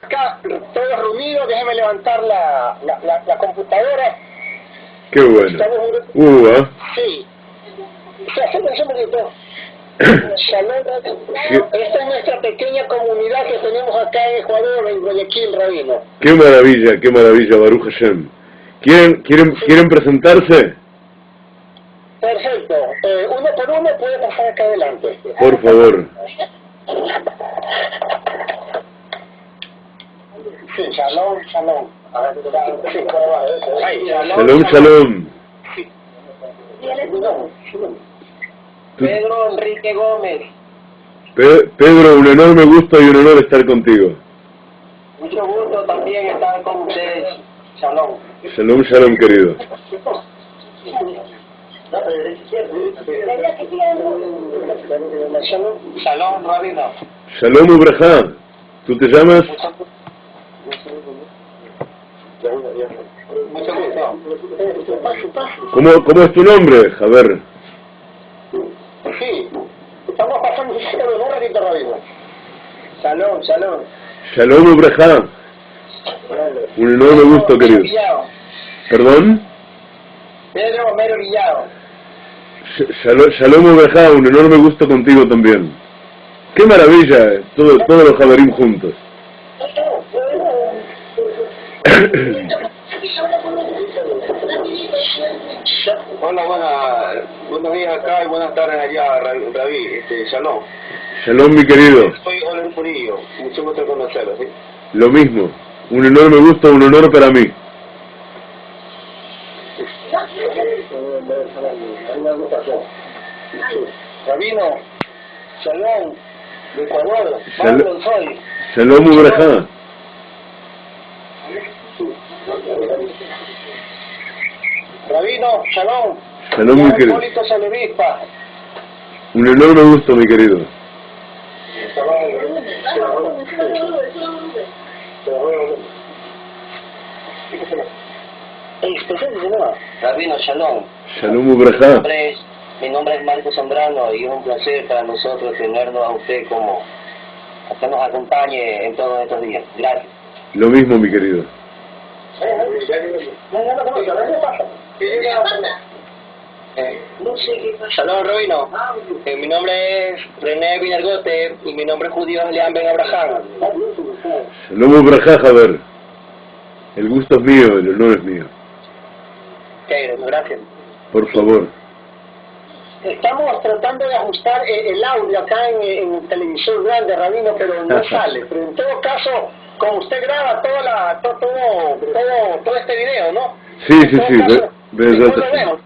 Acá, todos reunidos, déjeme levantar la computadora. Qué bueno. Sí. O sea, atención un poquito. Esta es nuestra pequeña comunidad que tenemos acá en Ecuador, en Guayaquil, Rabino. Qué maravilla, Baruch Hashem. ¿Quieren presentarse? Perfecto. Uno por uno puede pasar acá adelante. Por favor. Sí, shalom. Sí. Shalom. Sí. Pedro Enrique Gómez. Pedro, un enorme gusto y un honor estar contigo. Mucho gusto también estar con ustedes. Shalom. Shalom, querido. Shalom, Rabino. Shalom Ubrajá. ¿Tú te llamas? Mucho gusto. ¿Cómo es tu nombre? A ver. Sí, estamos pasando un ratito, Rabino. Shalom. Shalom Ubrajá. Un enorme gusto, querido. ¿Perdón? Pedro Mero Villado. Shalom Ubrajá, un enorme gusto contigo también. Qué maravilla, todos los Javerim juntos. Hola, buenos días acá y buenas tardes allá, Rabí, Shalom. Shalom, mi querido. Soy Oliver Purillo, mucho gusto conocerlo, ¿sí? Lo mismo, un enorme gusto, un honor para mí. Rabino, Shalom, de Ecuador, soy. Shalom Ubrajá. Rabino, Shalom. Shalom, mi querido. Un enorme gusto, mi querido. Rabino, Shalom. Shalom Ubrajá. Mi nombre es Marco Zambrano y es un placer para nosotros tenernos a usted como que nos acompañe en todos estos días. Gracias. Lo mismo, mi querido. No sé qué pasa. Shalom, Rabino. Mi nombre es René Villargote y mi nombre judío es Leán Ben Abraham. Shalom Ubrajá, Javer. El gusto es mío, el honor es mío. Gracias. Por favor. Estamos tratando de ajustar el audio acá en el televisor grande, Rabino, pero no sale. Pero en todo caso, como usted graba todo este video, ¿no? Sí. Después lo vemos.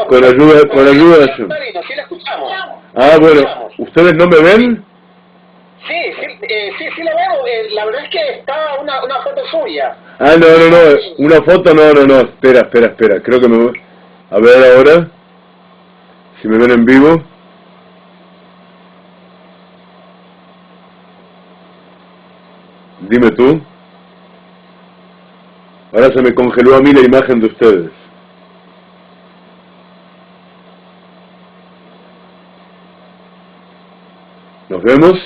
Con ayuda de Hashem. Sí lo escuchamos. Bueno, ¿ustedes no me ven? Sí lo veo. La verdad es que está una foto suya. No. Una foto, no. Espera. Creo que me voy. A ver ahora. Si me ven en vivo. Dime tú. Ahora se me congeló a mí la imagen de ustedes. ¿Nos vemos?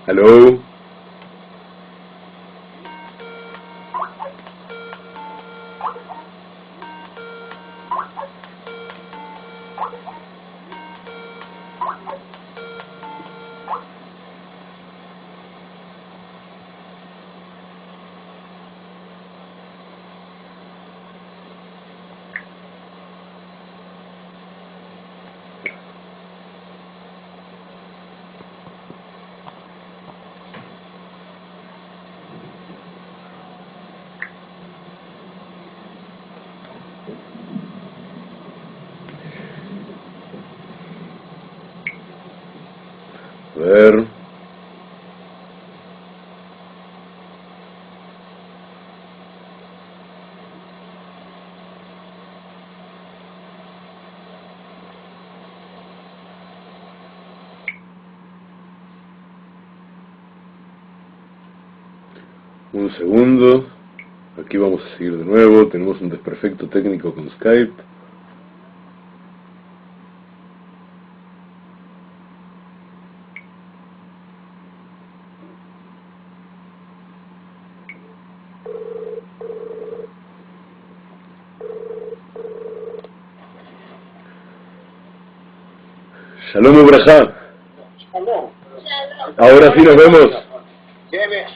¿Aló? A ver. Un segundo. Aquí vamos a seguir de nuevo. Tenemos un desperfecto técnico con Skype. Shalom Ubrajá. Shalom. Ahora sí nos vemos. Debe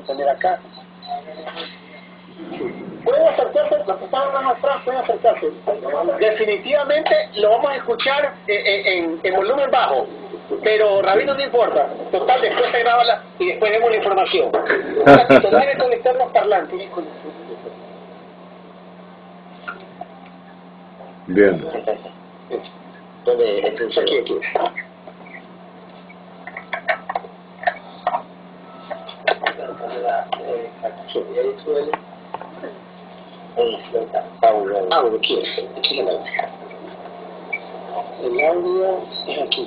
poner acá. Pueden acercarse, los que estaban más atrás pueden acercarse. Definitivamente lo vamos a escuchar en volumen bajo, pero Rabino no importa. Total, después se graba y después vemos la información. Un ratito, dale conectar los parlantes. Bien. ¿Dónde? Aquí. Aquí el audio. El audio es aquí.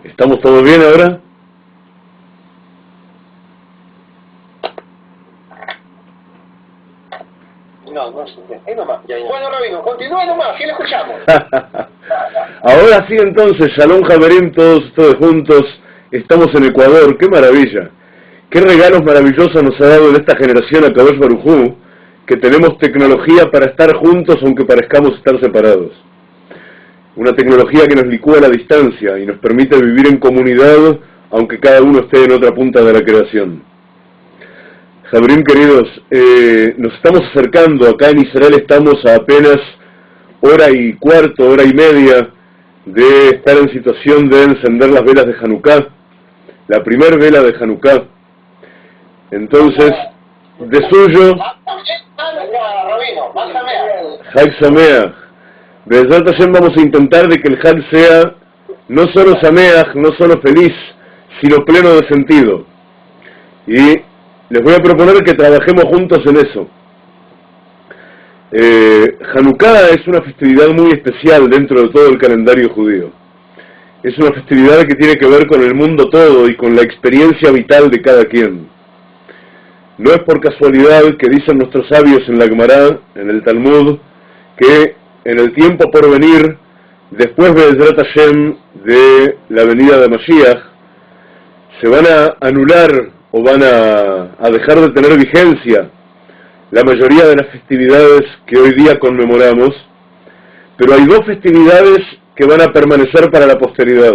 ¿Estamos todos bien ahora? No, ahí nomás. Bueno, Rabino, continúe nomás, ¿quién le escuchamos? Ahora sí entonces, Shalom Javerim, todos juntos, estamos en Ecuador, qué maravilla. Qué regalos maravillosos nos ha dado en esta generación a Kadosh Baruj Hu, que tenemos tecnología para estar juntos aunque parezcamos estar separados. Una tecnología que nos licúa a la distancia y nos permite vivir en comunidad aunque cada uno esté en otra punta de la creación. Javerim queridos, nos estamos acercando, acá en Israel estamos a apenas hora y cuarto, hora y media de estar en situación de encender las velas de Hanukkah, la primer vela de Hanukkah. Entonces, de suyo, Hag Sameach. Be'ezrat Hashem vamos a intentar de que el Hag sea no solo Sameach, no solo feliz, sino pleno de sentido. Y les voy a proponer que trabajemos juntos en eso. Hanukkah es una festividad muy especial dentro de todo el calendario judío. Es una festividad que tiene que ver con el mundo todo y con la experiencia vital de cada quien. No es por casualidad que dicen nuestros sabios en la Gemara, en el Talmud, que en el tiempo por venir, después de Be'ezrat Hashem de la venida de Mashiach, se van a anular o van a dejar de tener vigencia la mayoría de las festividades que hoy día conmemoramos, pero hay dos festividades que van a permanecer para la posteridad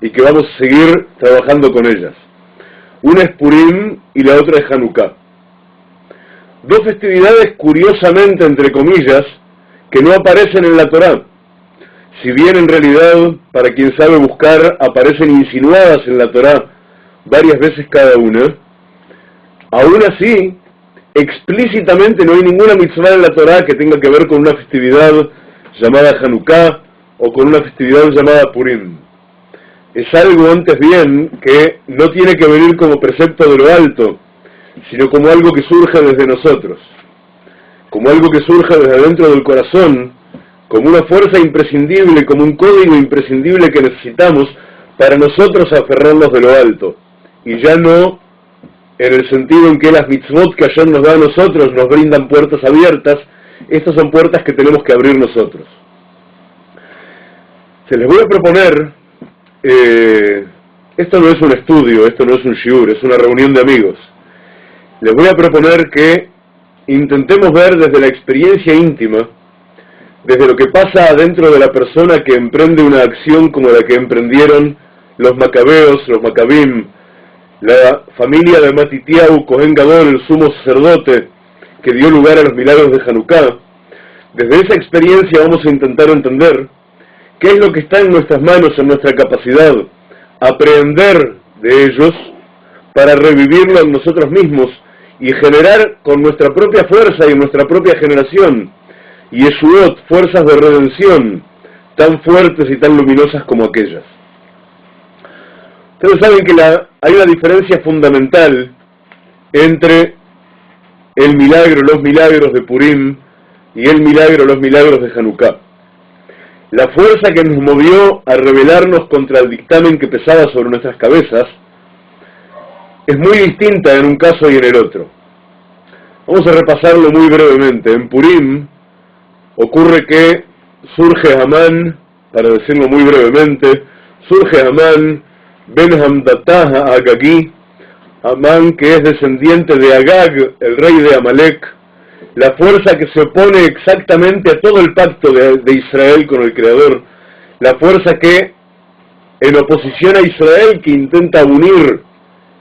y que vamos a seguir trabajando con ellas. Una es Purim y la otra es Hanukkah. Dos festividades curiosamente, entre comillas, que no aparecen en la Torá. Si bien en realidad, para quien sabe buscar, aparecen insinuadas en la Torá varias veces cada una, aún así, explícitamente no hay ninguna mitzvah en la Torá que tenga que ver con una festividad llamada Hanukkah o con una festividad llamada Purim. Es algo antes bien que no tiene que venir como precepto de lo alto, sino como algo que surge desde nosotros, como algo que surge desde adentro del corazón, como una fuerza imprescindible, como un código imprescindible que necesitamos para nosotros aferrarnos de lo alto, y ya no en el sentido en que las mitzvot que Hashem nos da a nosotros nos brindan puertas abiertas. Estas son puertas que tenemos que abrir nosotros. Se les voy a proponer, esto no es un estudio, esto no es un shiur, es una reunión de amigos. Les voy a proponer que intentemos ver desde la experiencia íntima, desde lo que pasa adentro de la persona que emprende una acción como la que emprendieron los macabeos, los macabim, la familia de Matitiau, Cohen Gadol, el sumo sacerdote, que dio lugar a los milagros de Hanukkah. Desde esa experiencia vamos a intentar entender qué es lo que está en nuestras manos, en nuestra capacidad, aprender de ellos para revivirlo en nosotros mismos y generar con nuestra propia fuerza y en nuestra propia generación Yeshuot, fuerzas de redención tan fuertes y tan luminosas como aquellas. Ustedes saben que hay una diferencia fundamental entre el milagro, los milagros de Purim y el milagro, los milagros de Hanukkah. La fuerza que nos movió a rebelarnos contra el dictamen que pesaba sobre nuestras cabezas es muy distinta en un caso y en el otro. Vamos a repasarlo muy brevemente. En Purim ocurre que surge Amán, para decirlo muy brevemente, surge Amán Ben Hamdatah Agagí, Amán, que es descendiente de Agag, el rey de Amalek, la fuerza que se opone exactamente a todo el pacto de Israel con el Creador, la fuerza que, en oposición a Israel, que intenta unir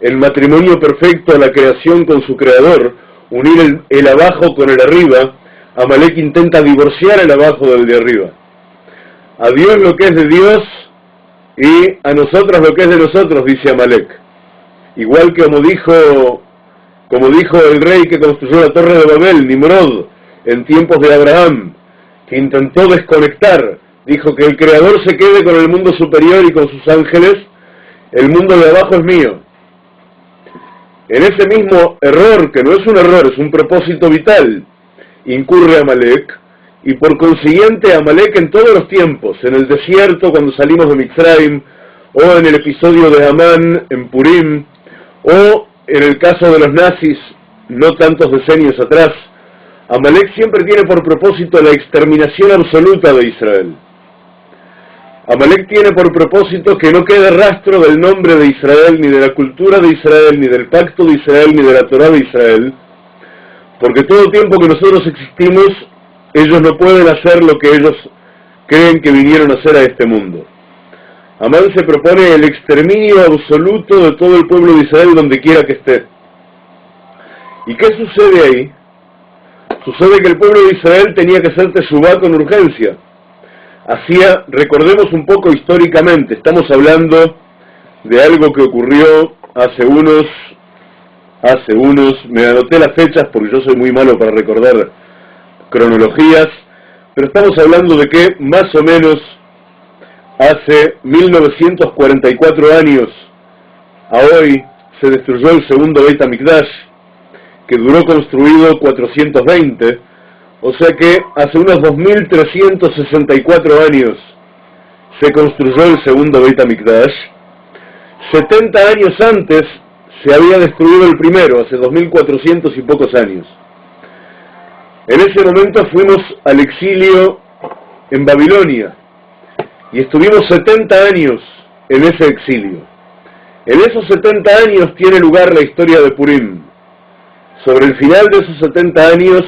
el matrimonio perfecto a la creación con su Creador, unir el abajo con el arriba, Amalek intenta divorciar el abajo del de arriba. A Dios lo que es de Dios y a nosotros lo que es de nosotros, dice Amalek. Igual que como dijo el rey que construyó la torre de Babel, Nimrod, en tiempos de Abraham, que intentó desconectar, dijo que el Creador se quede con el mundo superior y con sus ángeles, el mundo de abajo es mío. En ese mismo error, que no es un error, es un propósito vital, incurre Amalek, y por consiguiente Amalek en todos los tiempos, en el desierto cuando salimos de Mitzrayim, o en el episodio de Amán en Purim, o en el caso de los nazis, no tantos decenios atrás, Amalek siempre tiene por propósito la exterminación absoluta de Israel. Amalek tiene por propósito que no quede rastro del nombre de Israel, ni de la cultura de Israel, ni del pacto de Israel, ni de la Torá de Israel, porque todo tiempo que nosotros existimos, ellos no pueden hacer lo que ellos creen que vinieron a hacer a este mundo. Amán se propone el exterminio absoluto de todo el pueblo de Israel donde quiera que esté. ¿Y qué sucede ahí? Sucede que el pueblo de Israel tenía que hacer teshuvá con urgencia. Recordemos un poco históricamente, estamos hablando de algo que ocurrió hace unos, me anoté las fechas porque yo soy muy malo para recordar cronologías, pero estamos hablando de que más o menos hace 1944 años a hoy se destruyó el segundo Beit HaMikdash, que duró construido 420, o sea que hace unos 2364 años se construyó el segundo Beit HaMikdash. 70 años antes se había destruido el primero, hace 2400 y pocos años. En ese momento fuimos al exilio en Babilonia y estuvimos 70 años en ese exilio. En esos 70 años tiene lugar la historia de Purim. Sobre el final de esos 70 años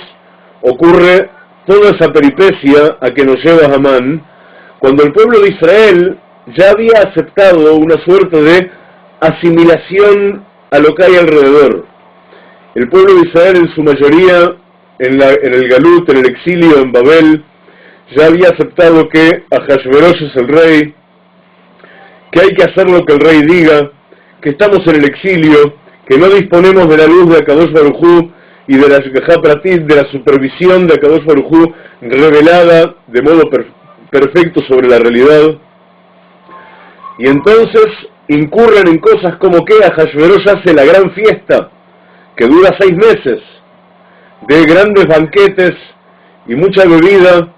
ocurre toda esa peripecia a que nos lleva Amán, cuando el pueblo de Israel ya había aceptado una suerte de asimilación a lo que hay alrededor. El pueblo de Israel en su mayoría, en el Galut, en el exilio en Babel, ya había aceptado que Ahashverosh es el rey, que hay que hacer lo que el rey diga, que estamos en el exilio, que no disponemos de la luz de Akadosh Baruj Hu y de la Shgachá Pratit, de la supervisión de Akadosh Baruj Hu revelada de modo perfecto sobre la realidad. Y entonces incurren en cosas como que Ahashverosh hace la gran fiesta, que dura 6 meses, de grandes banquetes y mucha bebida,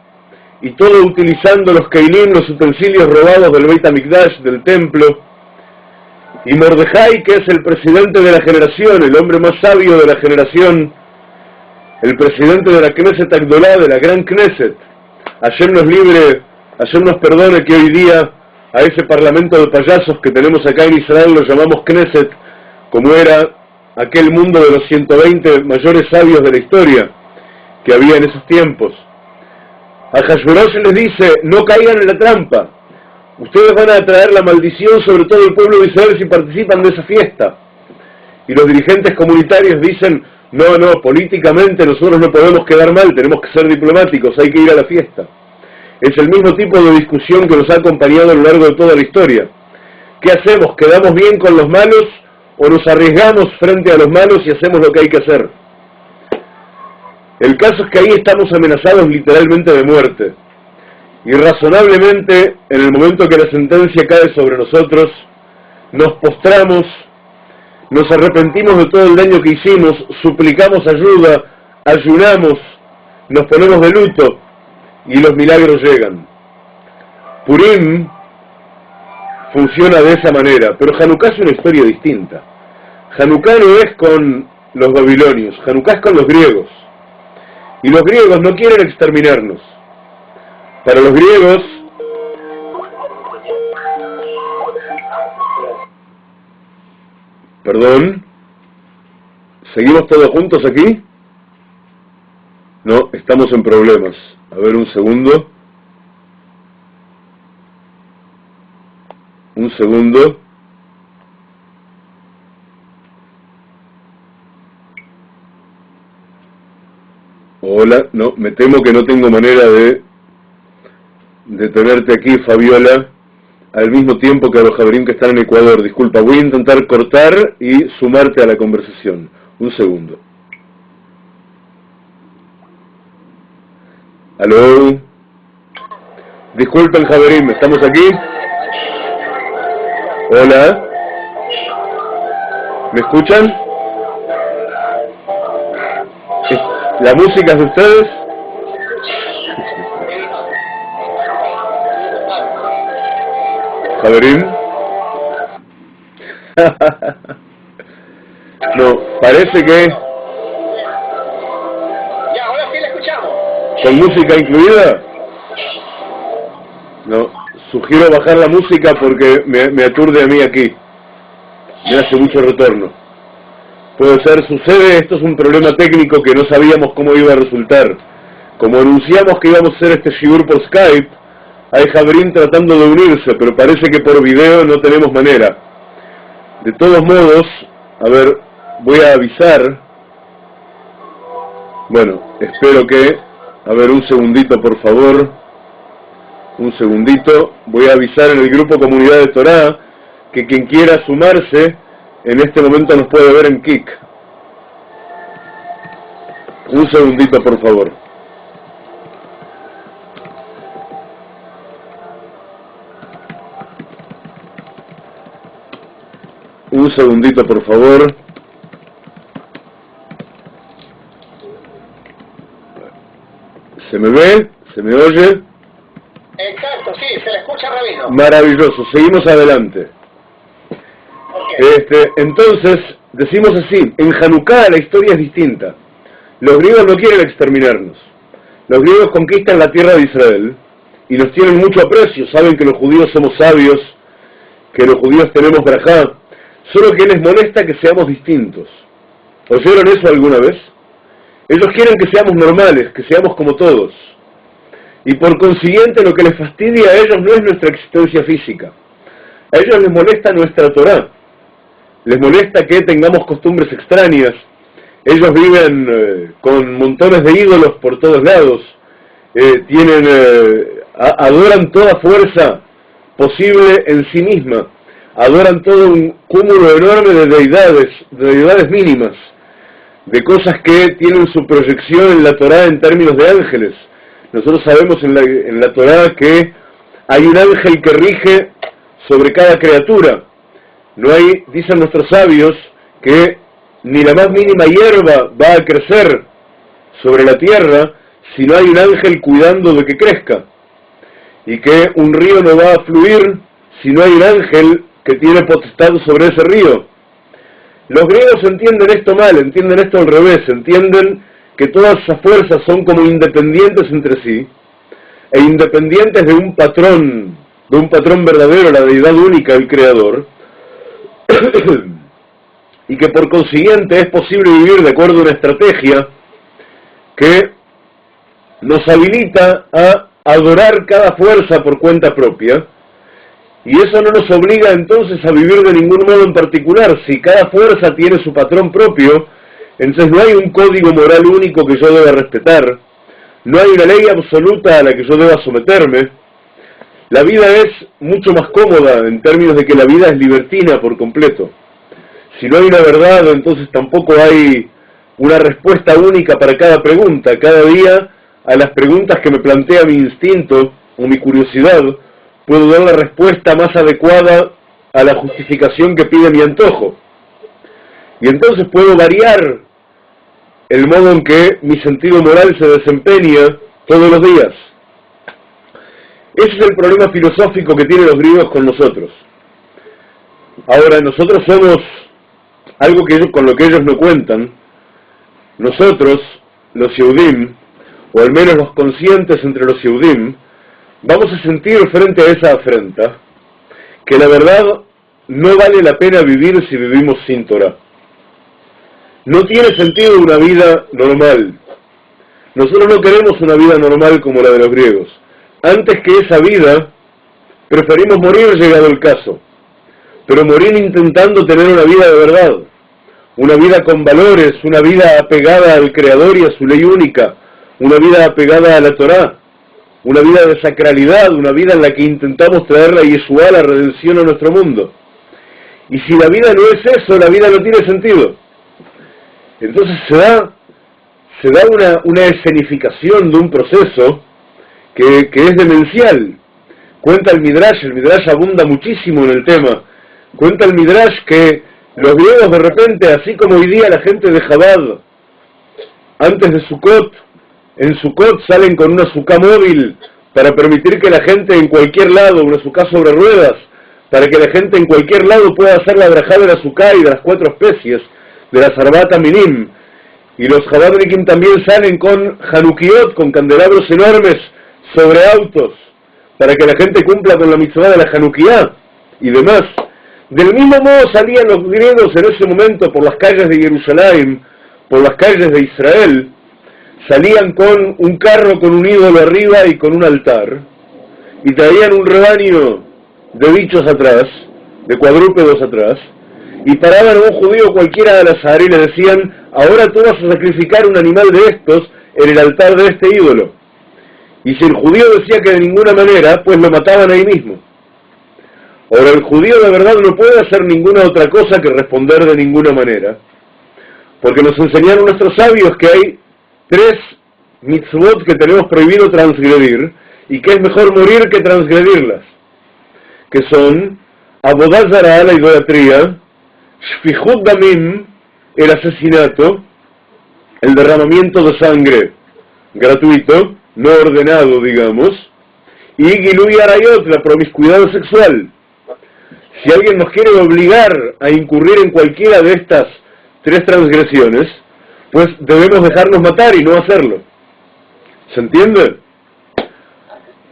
y todo utilizando los keilim, los utensilios robados del Beit HaMikdash, del templo. Y Mordejai, que es el presidente de la generación, el hombre más sabio de la generación, el presidente de la Knesset Agdolá, de la gran Knesset, Hashem nos libre, Hashem nos perdone que hoy día a ese parlamento de payasos que tenemos acá en Israel lo llamamos Knesset, como era aquel mundo de los 120 mayores sabios de la historia que había en esos tiempos. A Ahashverosh les dice, no caigan en la trampa, ustedes van a traer la maldición sobre todo el pueblo de Israel si participan de esa fiesta. Y los dirigentes comunitarios dicen, no, políticamente nosotros no podemos quedar mal, tenemos que ser diplomáticos, hay que ir a la fiesta. Es el mismo tipo de discusión que nos ha acompañado a lo largo de toda la historia. ¿Qué hacemos? ¿Quedamos bien con los malos o nos arriesgamos frente a los malos y hacemos lo que hay que hacer? El caso es que ahí estamos amenazados literalmente de muerte. Y razonablemente, en el momento que la sentencia cae sobre nosotros, nos postramos, nos arrepentimos de todo el daño que hicimos, suplicamos ayuda, ayunamos, nos ponemos de luto y los milagros llegan. Purim funciona de esa manera, pero Hanukkah es una historia distinta. Hanukkah no es con los babilonios, Hanukkah es con los griegos. Y los griegos no quieren exterminarnos. Para los griegos, Perdón. ¿Seguimos todos juntos aquí? No, estamos en problemas. A ver, un segundo. Un segundo. Hola, no, me temo que no tengo manera de tenerte aquí, Fabiola, al mismo tiempo que a los Javerín que están en Ecuador. Disculpa, voy a intentar cortar y sumarte a la conversación. Un segundo. ¿Aló? Disculpen, Javerín, ¿estamos aquí? Hola. ¿Me escuchan? ¿La música es de ustedes? ¿Javerín? No, parece que... Ya, ahora sí la escuchamos. ¿Con música incluida? No, sugiero bajar la música porque me aturde a mí aquí. Me hace mucho retorno. Puede ser, sucede, esto es un problema técnico que no sabíamos cómo iba a resultar. Como anunciamos que íbamos a hacer este shiur por Skype, hay Javerín tratando de unirse, pero parece que por video no tenemos manera. De todos modos, a ver, voy a avisar. Bueno, espero que... A ver, un segundito, por favor. Un segundito. Voy a avisar en el grupo Comunidad de Torá que quien quiera sumarse, en este momento nos puede ver en Kik. Un segundito, por favor. Un segundito, por favor. ¿Se me ve? ¿Se me oye? Exacto, sí, se le escucha, Rabino. Maravilloso, seguimos adelante. Okay. Entonces, decimos así, en Hanukkah la historia es distinta. Los griegos no quieren exterminarnos. Los griegos conquistan la tierra de Israel y nos tienen mucho aprecio. Saben que los judíos somos sabios, que los judíos tenemos brajá. Solo que les molesta que seamos distintos. ¿Oyeron eso alguna vez? Ellos quieren que seamos normales, que seamos como todos. Y por consiguiente lo que les fastidia a ellos no es nuestra existencia física. A ellos les molesta nuestra Torá. Les molesta que tengamos costumbres extrañas. Ellos viven con montones de ídolos por todos lados. Adoran toda fuerza posible en sí misma. Adoran todo un cúmulo enorme de deidades mínimas, de cosas que tienen su proyección en la Torá en términos de ángeles. Nosotros sabemos en la Torá que hay un ángel que rige sobre cada criatura. No hay, dicen nuestros sabios, que ni la más mínima hierba va a crecer sobre la tierra si no hay un ángel cuidando de que crezca. Y que un río no va a fluir si no hay un ángel que tiene potestad sobre ese río. Los griegos entienden esto mal, entienden esto al revés, entienden que todas esas fuerzas son como independientes entre sí, e independientes de un patrón verdadero, la deidad única, el Creador, y que por consiguiente es posible vivir de acuerdo a una estrategia que nos habilita a adorar cada fuerza por cuenta propia, y eso no nos obliga entonces a vivir de ningún modo en particular. Si cada fuerza tiene su patrón propio, entonces no hay un código moral único que yo deba respetar, no hay una ley absoluta a la que yo deba someterme. La vida es mucho más cómoda en términos de que la vida es libertina por completo. Si no hay una verdad, entonces tampoco hay una respuesta única para cada pregunta. Cada día, a las preguntas que me plantea mi instinto o mi curiosidad, puedo dar la respuesta más adecuada a la justificación que pide mi antojo. Y entonces puedo variar el modo en que mi sentido moral se desempeña todos los días. Ese es el problema filosófico que tienen los griegos con nosotros. Ahora, nosotros somos algo con lo que ellos no cuentan. Nosotros, los Yehudim, o al menos los conscientes entre los Yehudim, vamos a sentir frente a esa afrenta que la verdad no vale la pena vivir si vivimos sin Torah. No tiene sentido una vida normal. Nosotros no queremos una vida normal como la de los griegos. Antes que esa vida, preferimos morir llegado el caso. Pero morir intentando tener una vida de verdad. Una vida con valores, una vida apegada al Creador y a su ley única. Una vida apegada a la Torá. Una vida de sacralidad, una vida en la que intentamos traer la Yeshua, la redención a nuestro mundo. Y si la vida no es eso, la vida no tiene sentido. Entonces se da una escenificación de un proceso que es demencial. Cuenta el Midrash abunda muchísimo en el tema. Cuenta el Midrash que los griegos de repente, así como hoy día la gente de Chabad, antes de Sukkot, en Sukkot salen con una sukkah móvil para permitir que la gente en cualquier lado, una sukkah sobre ruedas, para que la gente en cualquier lado pueda hacer la brajá de la sukkah y de las 4 especies, de las Arbat Aminim. Y los Chabadnikim también salen con Hanukiot, con candelabros enormes sobre autos, para que la gente cumpla con la mitzvah de la Hanukiah y demás. Del mismo modo salían los griegos en ese momento por las calles de Jerusalén, por las calles de Israel, salían con un carro con un ídolo arriba y con un altar, y traían un rebaño de bichos atrás, de cuadrúpedos atrás, y paraban a un judío cualquiera al azar y le decían: ahora tú vas a sacrificar un animal de estos en el altar de este ídolo. Y si el judío decía que de ninguna manera, pues lo mataban ahí mismo. Ahora, el judío de verdad no puede hacer ninguna otra cosa que responder de ninguna manera, porque nos enseñaron nuestros sabios que hay 3 mitzvot que tenemos prohibido transgredir, y que es mejor morir que transgredirlas, que son Avodat Zará, la idolatría, Shfichut Damim, el asesinato, el derramamiento de sangre gratuito, no ordenado, digamos, y Gilui Arayot, la promiscuidad sexual. Si alguien nos quiere obligar a incurrir en cualquiera de estas 3 transgresiones, pues debemos dejarnos matar y no hacerlo. ¿Se entiende?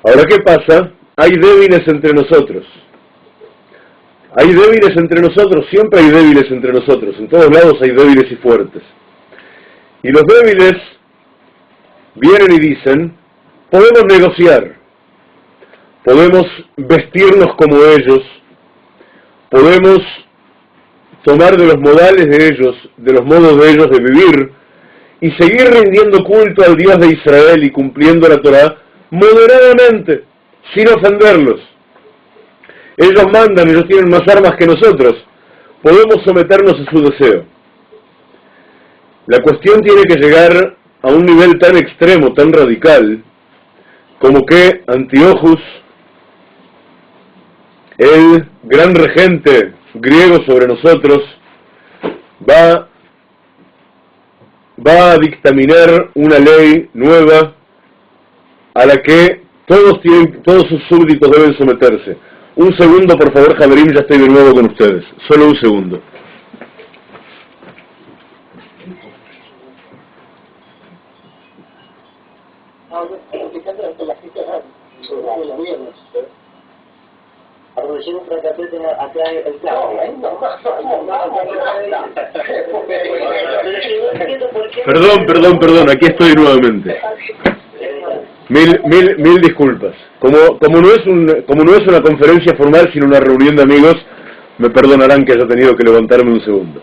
Ahora, ¿qué pasa? Hay débiles entre nosotros. Hay débiles entre nosotros, siempre hay débiles entre nosotros. En todos lados hay débiles y fuertes. Y los débiles vienen y dicen: podemos negociar, podemos vestirnos como ellos, podemos tomar de los modales de ellos, de los modos de ellos de vivir, y seguir rindiendo culto al Dios de Israel y cumpliendo la Torá moderadamente, sin ofenderlos. Ellos mandan, ellos tienen más armas que nosotros, podemos someternos a su deseo. La cuestión tiene que llegar a un nivel tan extremo, tan radical, como que Antíochus, el gran regente griego sobre nosotros, va a dictaminar una ley nueva a la que todos sus súbditos deben someterse. Un segundo, por favor, Javerim, ya estoy de nuevo con ustedes. Solo un segundo. Perdón, aquí estoy nuevamente. Mil disculpas. Como no es una conferencia formal, sino una reunión de amigos, me perdonarán que haya tenido que levantarme un segundo.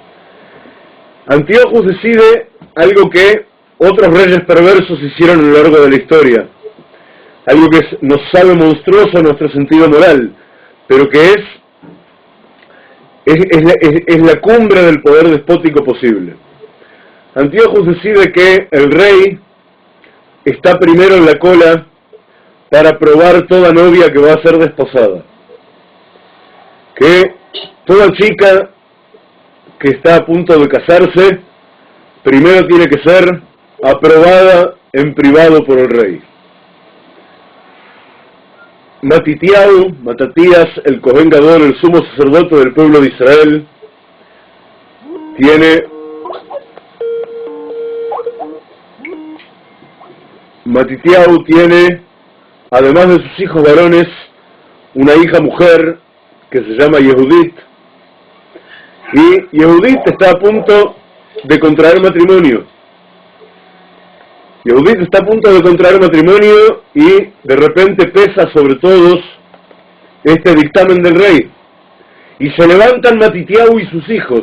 Antíochus decide algo que otros reyes perversos hicieron a lo largo de la historia, algo que nos sabe monstruoso en nuestro sentido moral, pero que es la cumbre del poder despótico posible. Antíochus decide que el rey está primero en la cola para probar toda novia que va a ser desposada, que toda chica que está a punto de casarse primero tiene que ser aprobada en privado por el rey. Matatías, el Cohen Gadol, el sumo sacerdote del pueblo de Israel, Matitiau tiene, además de sus hijos varones, una hija mujer que se llama Yehudit, Y Yehudit está a punto de contraer matrimonio. Yehudit está a punto de contraer matrimonio y de repente pesa sobre todos este dictamen del rey. Y se levantan Matitiahu y sus hijos,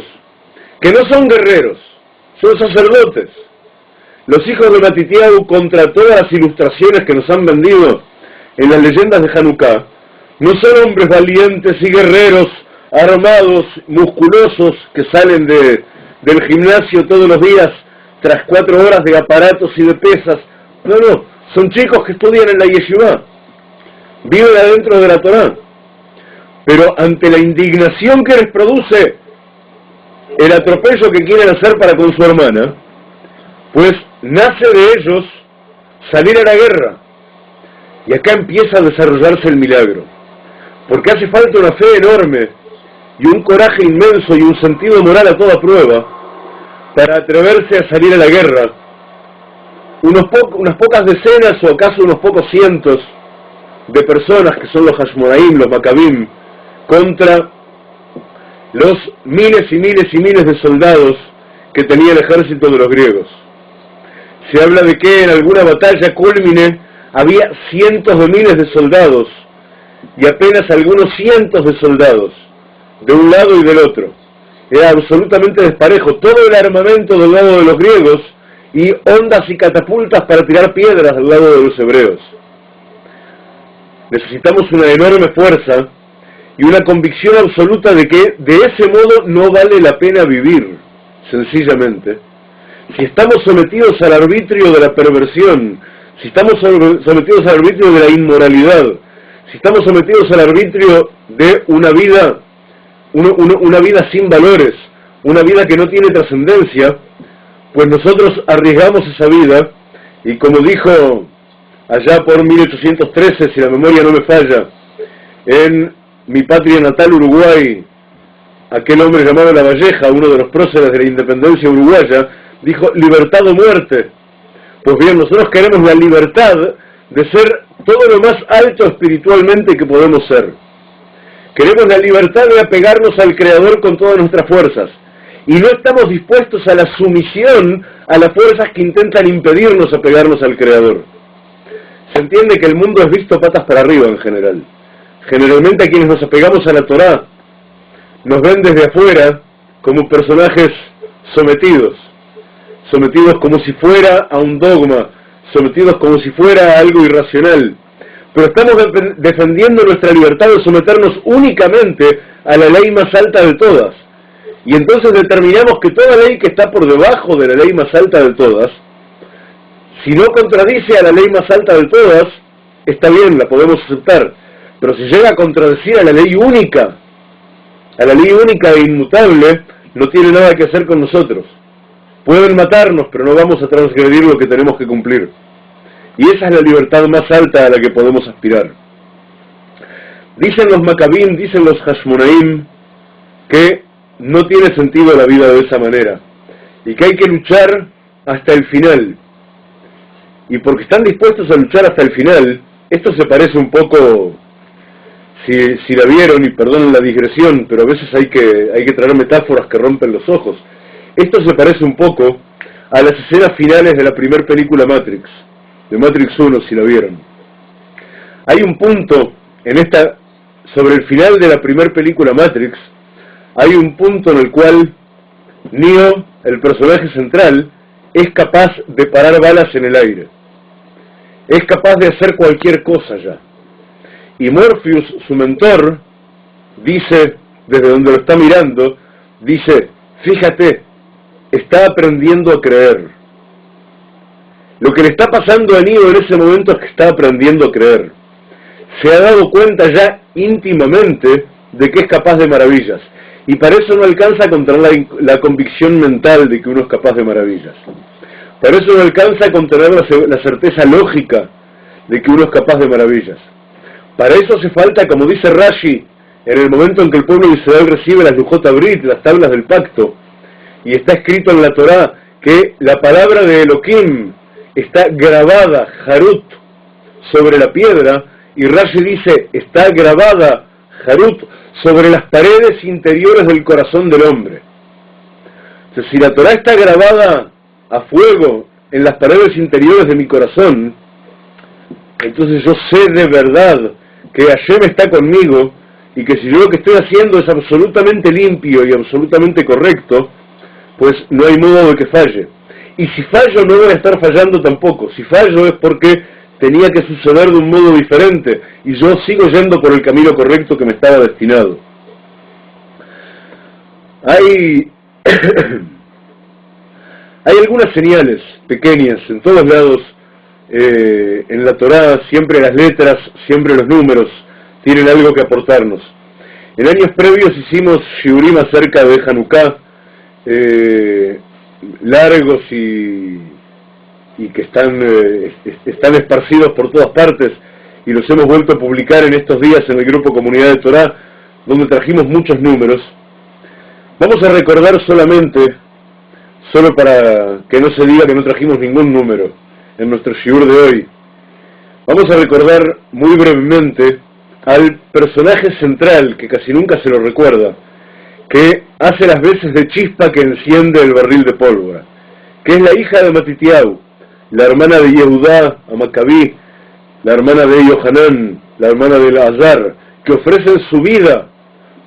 que no son guerreros, son sacerdotes. Los hijos de Matitiahu, contra todas las ilustraciones que nos han vendido en las leyendas de Hanukkah, no son hombres valientes y guerreros, armados, musculosos, que salen del gimnasio todos los días tras 4 horas de aparatos y de pesas. No, no, son chicos que estudian en la yeshiva, viven adentro de la Torá, pero ante la indignación que les produce el atropello que quieren hacer para con su hermana, pues nace de ellos salir a la guerra. Y acá empieza a desarrollarse el milagro, porque hace falta una fe enorme y un coraje inmenso y un sentido moral a toda prueba para atreverse a salir a la guerra. Unas pocas decenas o acaso unos pocos cientos de personas, que son los Hashmonaim, los Maccabim, contra los miles y miles y miles de soldados que tenía el ejército de los griegos. Se habla de que en alguna batalla cúlmine había cientos de miles de soldados y apenas algunos cientos de soldados, de un lado y del otro. Era absolutamente desparejo todo el armamento del lado de los griegos y ondas y catapultas para tirar piedras del lado de los hebreos. Necesitamos una enorme fuerza y una convicción absoluta de que de ese modo no vale la pena vivir, sencillamente. Si estamos sometidos al arbitrio de la perversión, si estamos sometidos al arbitrio de la inmoralidad, si estamos sometidos al arbitrio de una vida sin valores, una vida que no tiene trascendencia, pues nosotros arriesgamos esa vida, y como dijo allá por 1813, si la memoria no me falla, en mi patria natal Uruguay, aquel hombre llamado Lavalleja, uno de los próceres de la independencia uruguaya, dijo: libertad o muerte. Pues bien, nosotros queremos la libertad de ser todo lo más alto espiritualmente que podemos ser. Queremos la libertad de apegarnos al Creador con todas nuestras fuerzas. Y no estamos dispuestos a la sumisión a las fuerzas que intentan impedirnos apegarnos al Creador. Se entiende que el mundo es visto patas para arriba en general. Generalmente a quienes nos apegamos a la Torá nos ven desde afuera como personajes sometidos como si fuera a un dogma, sometidos como si fuera a algo irracional. Pero estamos defendiendo nuestra libertad de someternos únicamente a la ley más alta de todas. Y entonces determinamos que toda ley que está por debajo de la ley más alta de todas, si no contradice a la ley más alta de todas, está bien, la podemos aceptar. Pero si llega a contradecir a la ley única e inmutable, no tiene nada que hacer con nosotros. Pueden matarnos, pero no vamos a transgredir lo que tenemos que cumplir. Y esa es la libertad más alta a la que podemos aspirar. Dicen los Maccabim, dicen los Hashmonaim, que no tiene sentido la vida de esa manera, y que hay que luchar hasta el final. Y porque están dispuestos a luchar hasta el final, esto se parece un poco, si la vieron, y perdonen la digresión, pero a veces hay que traer metáforas que rompen los ojos. Esto se parece un poco a las escenas finales de la primera película Matrix, de Matrix 1, si la vieron. Hay un punto sobre el final de la primera película Matrix, hay un punto en el cual Neo, el personaje central, es capaz de parar balas en el aire. Es capaz de hacer cualquier cosa ya. Y Morpheus, su mentor, dice, desde donde lo está mirando, dice: fíjate, está aprendiendo a creer. Lo que le está pasando a Neo en ese momento es que está aprendiendo a creer. Se ha dado cuenta ya íntimamente de que es capaz de maravillas. Y para eso no alcanza a contener la convicción mental de que uno es capaz de maravillas. Para eso no alcanza a contener la certeza lógica de que uno es capaz de maravillas. Para eso hace falta, como dice Rashi, en el momento en que el pueblo de Israel recibe las Lujot Abrit, las tablas del pacto, y está escrito en la Torá que la palabra de Elohim está grabada, Harut, sobre la piedra, y Rashi dice, está grabada, Harut, sobre las paredes interiores del corazón del hombre. Entonces, si la Torá está grabada a fuego en las paredes interiores de mi corazón, entonces yo sé de verdad que Hashem está conmigo y que si yo lo que estoy haciendo es absolutamente limpio y absolutamente correcto, pues no hay modo de que falle. Y si fallo no voy a estar fallando tampoco. Si fallo es porque tenía que suceder de un modo diferente y yo sigo yendo por el camino correcto que me estaba destinado. Hay algunas señales pequeñas en todos lados. En la Torá siempre las letras, siempre los números tienen algo que aportarnos. En años previos hicimos shiurim acerca de Hanukkah, largos y que están esparcidos por todas partes, y los hemos vuelto a publicar en estos días en el grupo Comunidad de Torá, donde trajimos muchos números. Vamos a recordar solo para que no se diga que no trajimos ningún número en nuestro shiur de hoy. Vamos a recordar muy brevemente al personaje central, que casi nunca se lo recuerda, que hace las veces de chispa que enciende el barril de pólvora, que es la hija de Matitiau, la hermana de Yehudá a Maccabí, la hermana de Yohanan, la hermana de Azar, que ofrecen su vida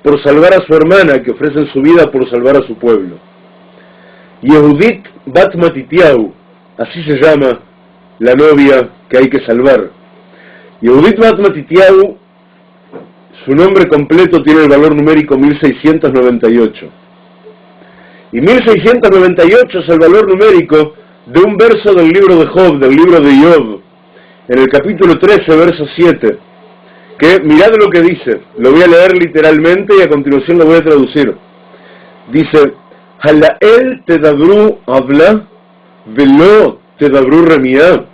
por salvar a su hermana, que ofrecen su vida por salvar a su pueblo. Yehudit Bat Matitiau, así se llama la novia que hay que salvar. Yehudit Bat Matitiau, su nombre completo tiene el valor numérico 1698. Y 1698 es el valor numérico de un verso del libro de Job, del libro de Job, en el capítulo 13, verso 7, que mirad lo que dice, lo voy a leer literalmente y a continuación lo voy a traducir. Dice: Halael tedabru habla, velo tedabru remia.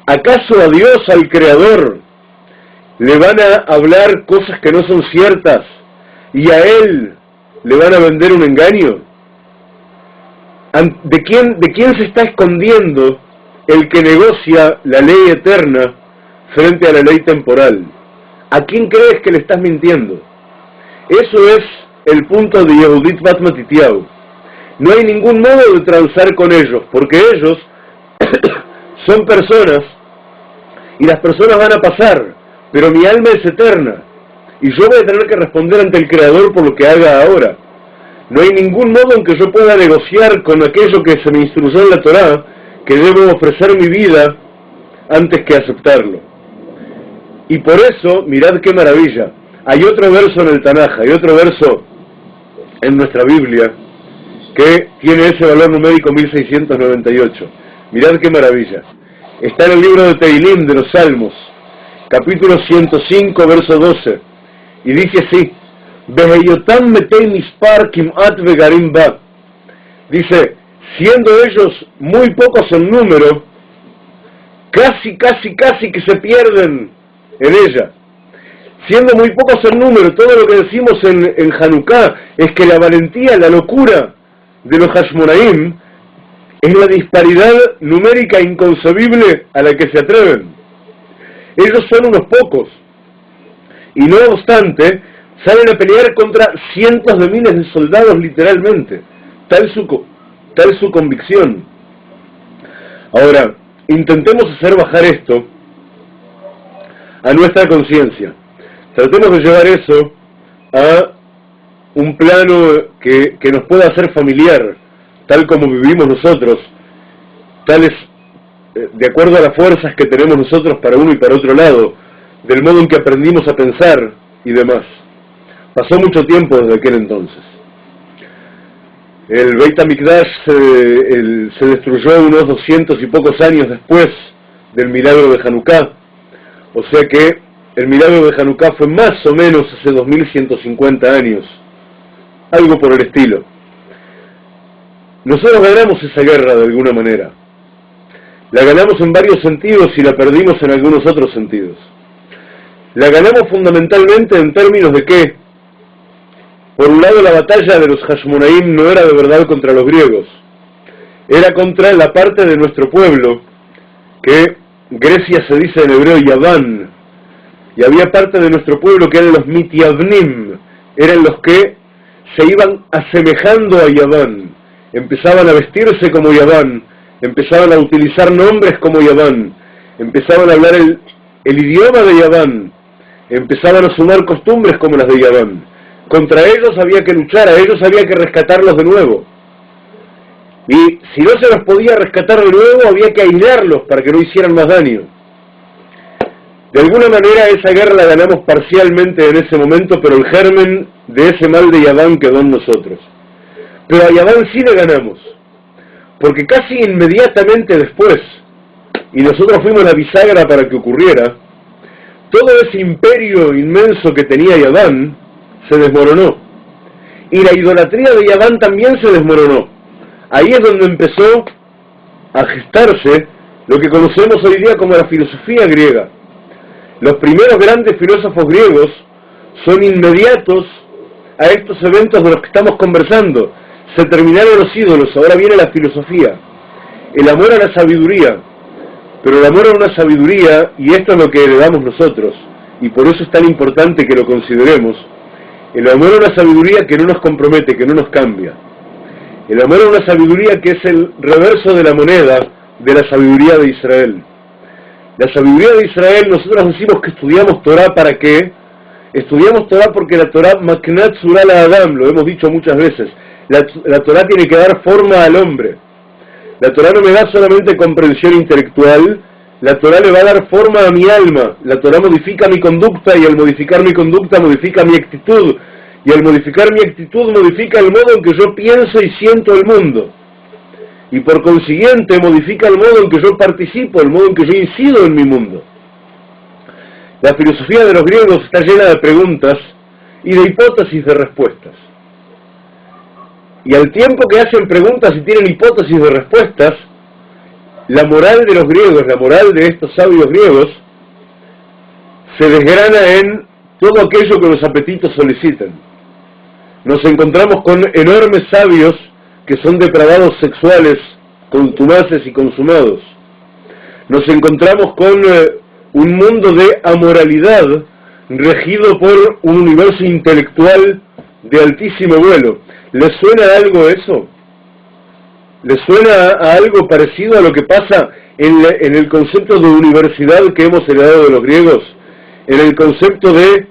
¿Acaso a Dios, al Creador, le van a hablar cosas que no son ciertas y a Él le van a vender un engaño? ¿De quién se está escondiendo el que negocia la ley eterna frente a la ley temporal? ¿A quién crees que le estás mintiendo? Eso es el punto de Yehudit Bat Matitiau. No hay ningún modo de transar con ellos, porque ellos son personas, y las personas van a pasar, pero mi alma es eterna, y yo voy a tener que responder ante el Creador por lo que haga ahora. No hay ningún modo en que yo pueda negociar con aquello que se me instruyó en la Torá, que debo ofrecer mi vida antes que aceptarlo. Y por eso, mirad qué maravilla, hay otro verso en el Tanaj, hay otro verso en nuestra Biblia, que tiene ese valor numérico 1698. Mirad qué maravilla. Está en el libro de Teilim, de los Salmos, capítulo 105, verso 12, y dice así: Beheyotam metei mispar kimat vegarim ba. Dice, siendo ellos muy pocos en número, casi que se pierden en ella. Siendo muy pocos en número, todo lo que decimos en Hanukkah es que la valentía, la locura de los Hashmonaim es la disparidad numérica inconcebible a la que se atreven. Ellos son unos pocos, y no obstante, salen a pelear contra cientos de miles de soldados literalmente, tal su convicción. Ahora, intentemos hacer bajar esto a nuestra conciencia. Tratemos de llevar eso a un plano que nos pueda hacer familiar, tal como vivimos nosotros, de acuerdo a las fuerzas que tenemos nosotros para uno y para otro lado, del modo en que aprendimos a pensar y demás. Pasó mucho tiempo desde aquel entonces. El Beit HaMikdash se destruyó unos 200 y pocos años después del milagro de Hanukkah, o sea que el milagro de Hanukkah fue más o menos hace 2150 años, algo por el estilo. Nosotros ganamos esa guerra de alguna manera. La ganamos en varios sentidos y la perdimos en algunos otros sentidos. La ganamos fundamentalmente en términos de que, por un lado, la batalla de los Hashmonaim no era de verdad contra los griegos, era contra la parte de nuestro pueblo, que Grecia se dice en hebreo Yaván, y había parte de nuestro pueblo que eran los Mityavnim, eran los que se iban asemejando a Yaván, empezaban a vestirse como Yaván, empezaban a utilizar nombres como Yaván, empezaban a hablar el idioma de Yaván, empezaban a sumar costumbres como las de Yaván. Contra ellos había que luchar, a ellos había que rescatarlos de nuevo. Y si no se los podía rescatar de nuevo, había que aislarlos para que no hicieran más daño. De alguna manera esa guerra la ganamos parcialmente en ese momento, pero el germen de ese mal de Yaván quedó en nosotros. Pero a Yaván sí le ganamos, porque casi inmediatamente después, y nosotros fuimos la bisagra para que ocurriera, todo ese imperio inmenso que tenía Yaván se desmoronó. Y la idolatría de Yaván también se desmoronó. Ahí es donde empezó a gestarse lo que conocemos hoy día como la filosofía griega. Los primeros grandes filósofos griegos son inmediatos a estos eventos de los que estamos conversando. Se terminaron los ídolos, ahora viene la filosofía. El amor a la sabiduría. Pero el amor a una sabiduría, y esto es lo que heredamos nosotros, y por eso es tan importante que lo consideremos, el amor a una sabiduría que no nos compromete, que no nos cambia. El amor a una sabiduría que es el reverso de la moneda de la sabiduría de Israel. La sabiduría de Israel, nosotros decimos que estudiamos Torah, ¿para qué? Estudiamos Torah porque la Torah Maknat Surah la Adam, lo hemos dicho muchas veces. La Torah tiene que dar forma al hombre. La Torah no me da solamente comprensión intelectual, la Torah le va a dar forma a mi alma. La Torah modifica mi conducta, y al modificar mi conducta modifica mi actitud. Y al modificar mi actitud modifica el modo en que yo pienso y siento el mundo. Y por consiguiente modifica el modo en que yo participo, el modo en que yo incido en mi mundo. La filosofía de los griegos está llena de preguntas y de hipótesis de respuestas. Y al tiempo que hacen preguntas y tienen hipótesis de respuestas, la moral de los griegos, la moral de estos sabios griegos, se desgrana en todo aquello que los apetitos solicitan. Nos encontramos con enormes sabios que son depravados sexuales, contumaces y consumados. Nos encontramos con un mundo de amoralidad regido por un universo intelectual de altísimo vuelo. ¿Les suena algo eso? ¿Les suena a algo parecido a lo que pasa en el concepto de universidad que hemos heredado de los griegos? En el concepto de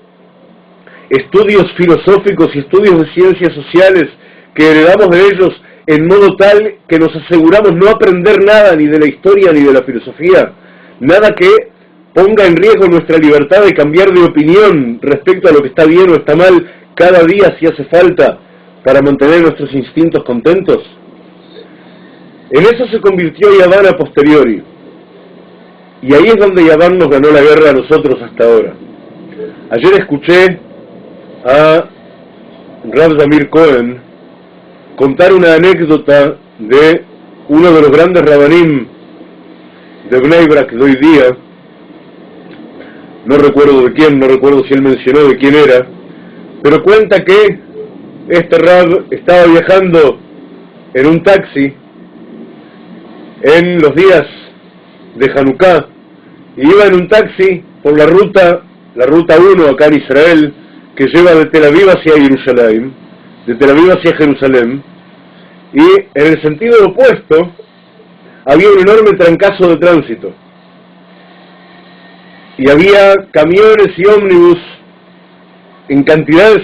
estudios filosóficos y estudios de ciencias sociales que heredamos de ellos en modo tal que nos aseguramos no aprender nada ni de la historia ni de la filosofía, nada que ponga en riesgo nuestra libertad de cambiar de opinión respecto a lo que está bien o está mal cada día si hace falta para mantener nuestros instintos contentos. En eso se convirtió Yaván a posteriori, y ahí es donde Yaván nos ganó la guerra a nosotros hasta ahora. Ayer escuché a Rav Damir Cohen contar una anécdota de uno de los grandes rabanim de Bnei Brak de hoy día. No recuerdo de quién, no recuerdo si él mencionó de quién era, pero cuenta que este Rab estaba viajando en un taxi en los días de Hanukkah, y iba en un taxi por la ruta 1 acá en Israel, que lleva de Tel Aviv hacia Jerusalén, de Tel Aviv hacia Jerusalén, y en el sentido opuesto había un enorme trancazo de tránsito, y había camiones y ómnibus en cantidades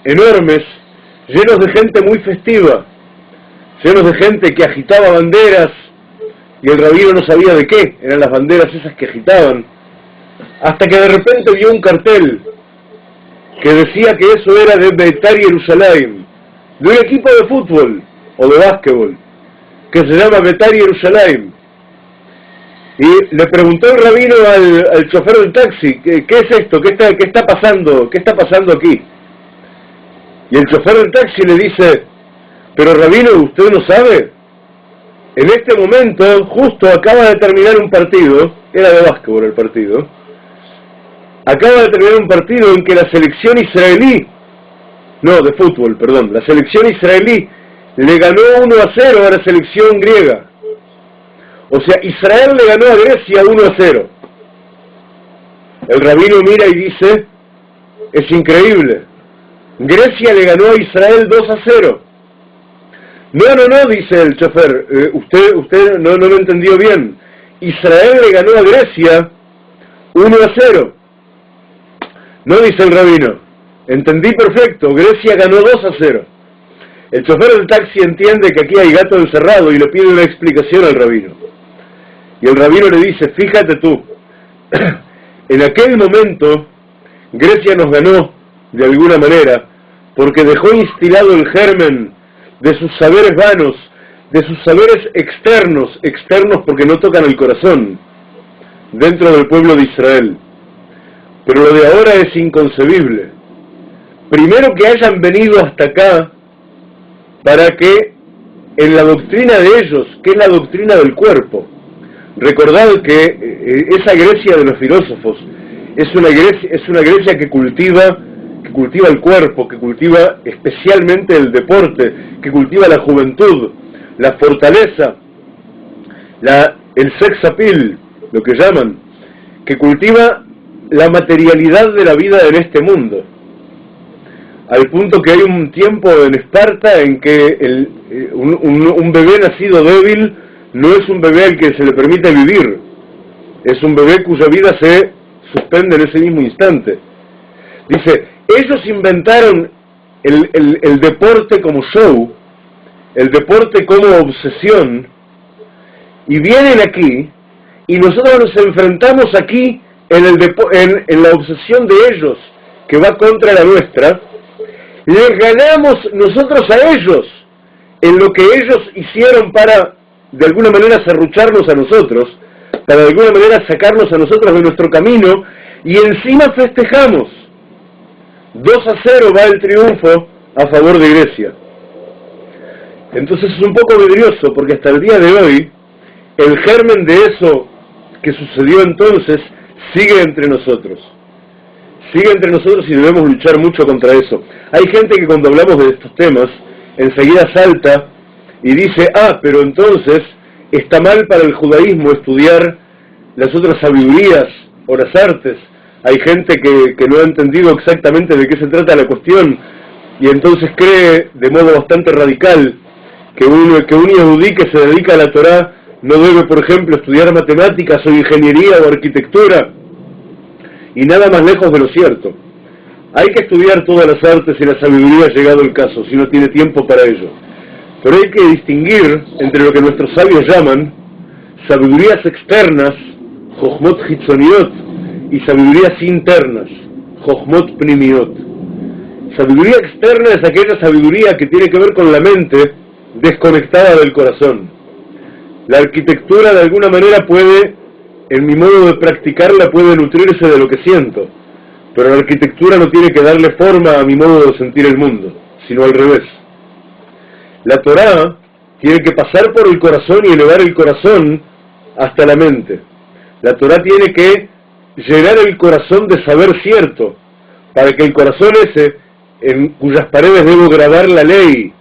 enormes, llenos de gente muy festiva, llenos de gente que agitaba banderas, y el rabino no sabía de qué eran las banderas esas que agitaban, hasta que de repente vio un cartel que decía que eso era de Beitar Jerusalén, de un equipo de fútbol o de básquetbol que se llama Beitar Jerusalén. Y le preguntó el rabino al chofer del taxi, ¿qué es esto? ¿Qué está pasando? ¿Qué está pasando aquí? Y el chofer del taxi le dice, pero rabino, ¿usted no sabe? En este momento, justo acaba de terminar un partido, era de básquetbol el partido, acaba de terminar un partido en que la selección israelí, no, de fútbol, perdón, la selección israelí le ganó 1-0 a la selección griega. O sea, Israel le ganó a Grecia 1-0. El rabino mira y dice, es increíble. Grecia le ganó a Israel 2-0. No, dice el chofer, usted no lo entendió bien. Israel le ganó a Grecia 1-0. No, dice el rabino, entendí perfecto, Grecia ganó 2-0. El chofer del taxi entiende que aquí hay gato encerrado y le pide una explicación al rabino. Y el rabino le dice, fíjate tú, en aquel momento Grecia nos ganó de alguna manera porque dejó instilado el germen de sus saberes vanos, de sus saberes externos porque no tocan el corazón, dentro del pueblo de Israel. Pero lo de ahora es inconcebible. Primero que hayan venido hasta acá para que en la doctrina de ellos, que es la doctrina del cuerpo, recordad que esa Grecia de los filósofos es una Grecia que cultiva el cuerpo, que cultiva especialmente el deporte, que cultiva la juventud, la fortaleza, el sex appeal, lo que llaman, que cultiva la materialidad de la vida en este mundo, al punto que hay un tiempo en Esparta en que un bebé nacido débil no es un bebé al que se le permite vivir, es un bebé cuya vida se suspende en ese mismo instante. Dice, ellos inventaron el deporte como show, el deporte como obsesión, y vienen aquí, y nosotros nos enfrentamos aquí en la obsesión de ellos, que va contra la nuestra, les ganamos nosotros a ellos, en lo que ellos hicieron para, de alguna manera, serrucharnos a nosotros, para de alguna manera sacarnos a nosotros de nuestro camino, y encima festejamos. 2-0 va el triunfo a favor de Grecia. Entonces es un poco vidrioso, porque hasta el día de hoy, el germen de eso que sucedió entonces sigue entre nosotros. Sigue entre nosotros y debemos luchar mucho contra eso. Hay gente que cuando hablamos de estos temas, enseguida salta y dice, pero entonces está mal para el judaísmo estudiar las otras sabidurías o las artes. Hay gente que no ha entendido exactamente de qué se trata la cuestión y entonces cree de modo bastante radical que un yehudí que se dedica a la Torá no debe, por ejemplo, estudiar matemáticas o ingeniería o arquitectura, y nada más lejos de lo cierto. Hay que estudiar todas las artes y la sabiduría llegado el caso, si no tiene tiempo para ello. Pero hay que distinguir entre lo que nuestros sabios llaman sabidurías externas, Jochmot Hitzoniot, y sabidurías internas, Jochmot Pnimiot. Sabiduría externa es aquella sabiduría que tiene que ver con la mente desconectada del corazón. La arquitectura de alguna manera puede, en mi modo de practicarla, puede nutrirse de lo que siento, pero la arquitectura no tiene que darle forma a mi modo de sentir el mundo, sino al revés. La Torá tiene que pasar por el corazón y elevar el corazón hasta la mente. La Torá tiene que llenar el corazón de saber cierto, para que el corazón ese, en cuyas paredes debo grabar la ley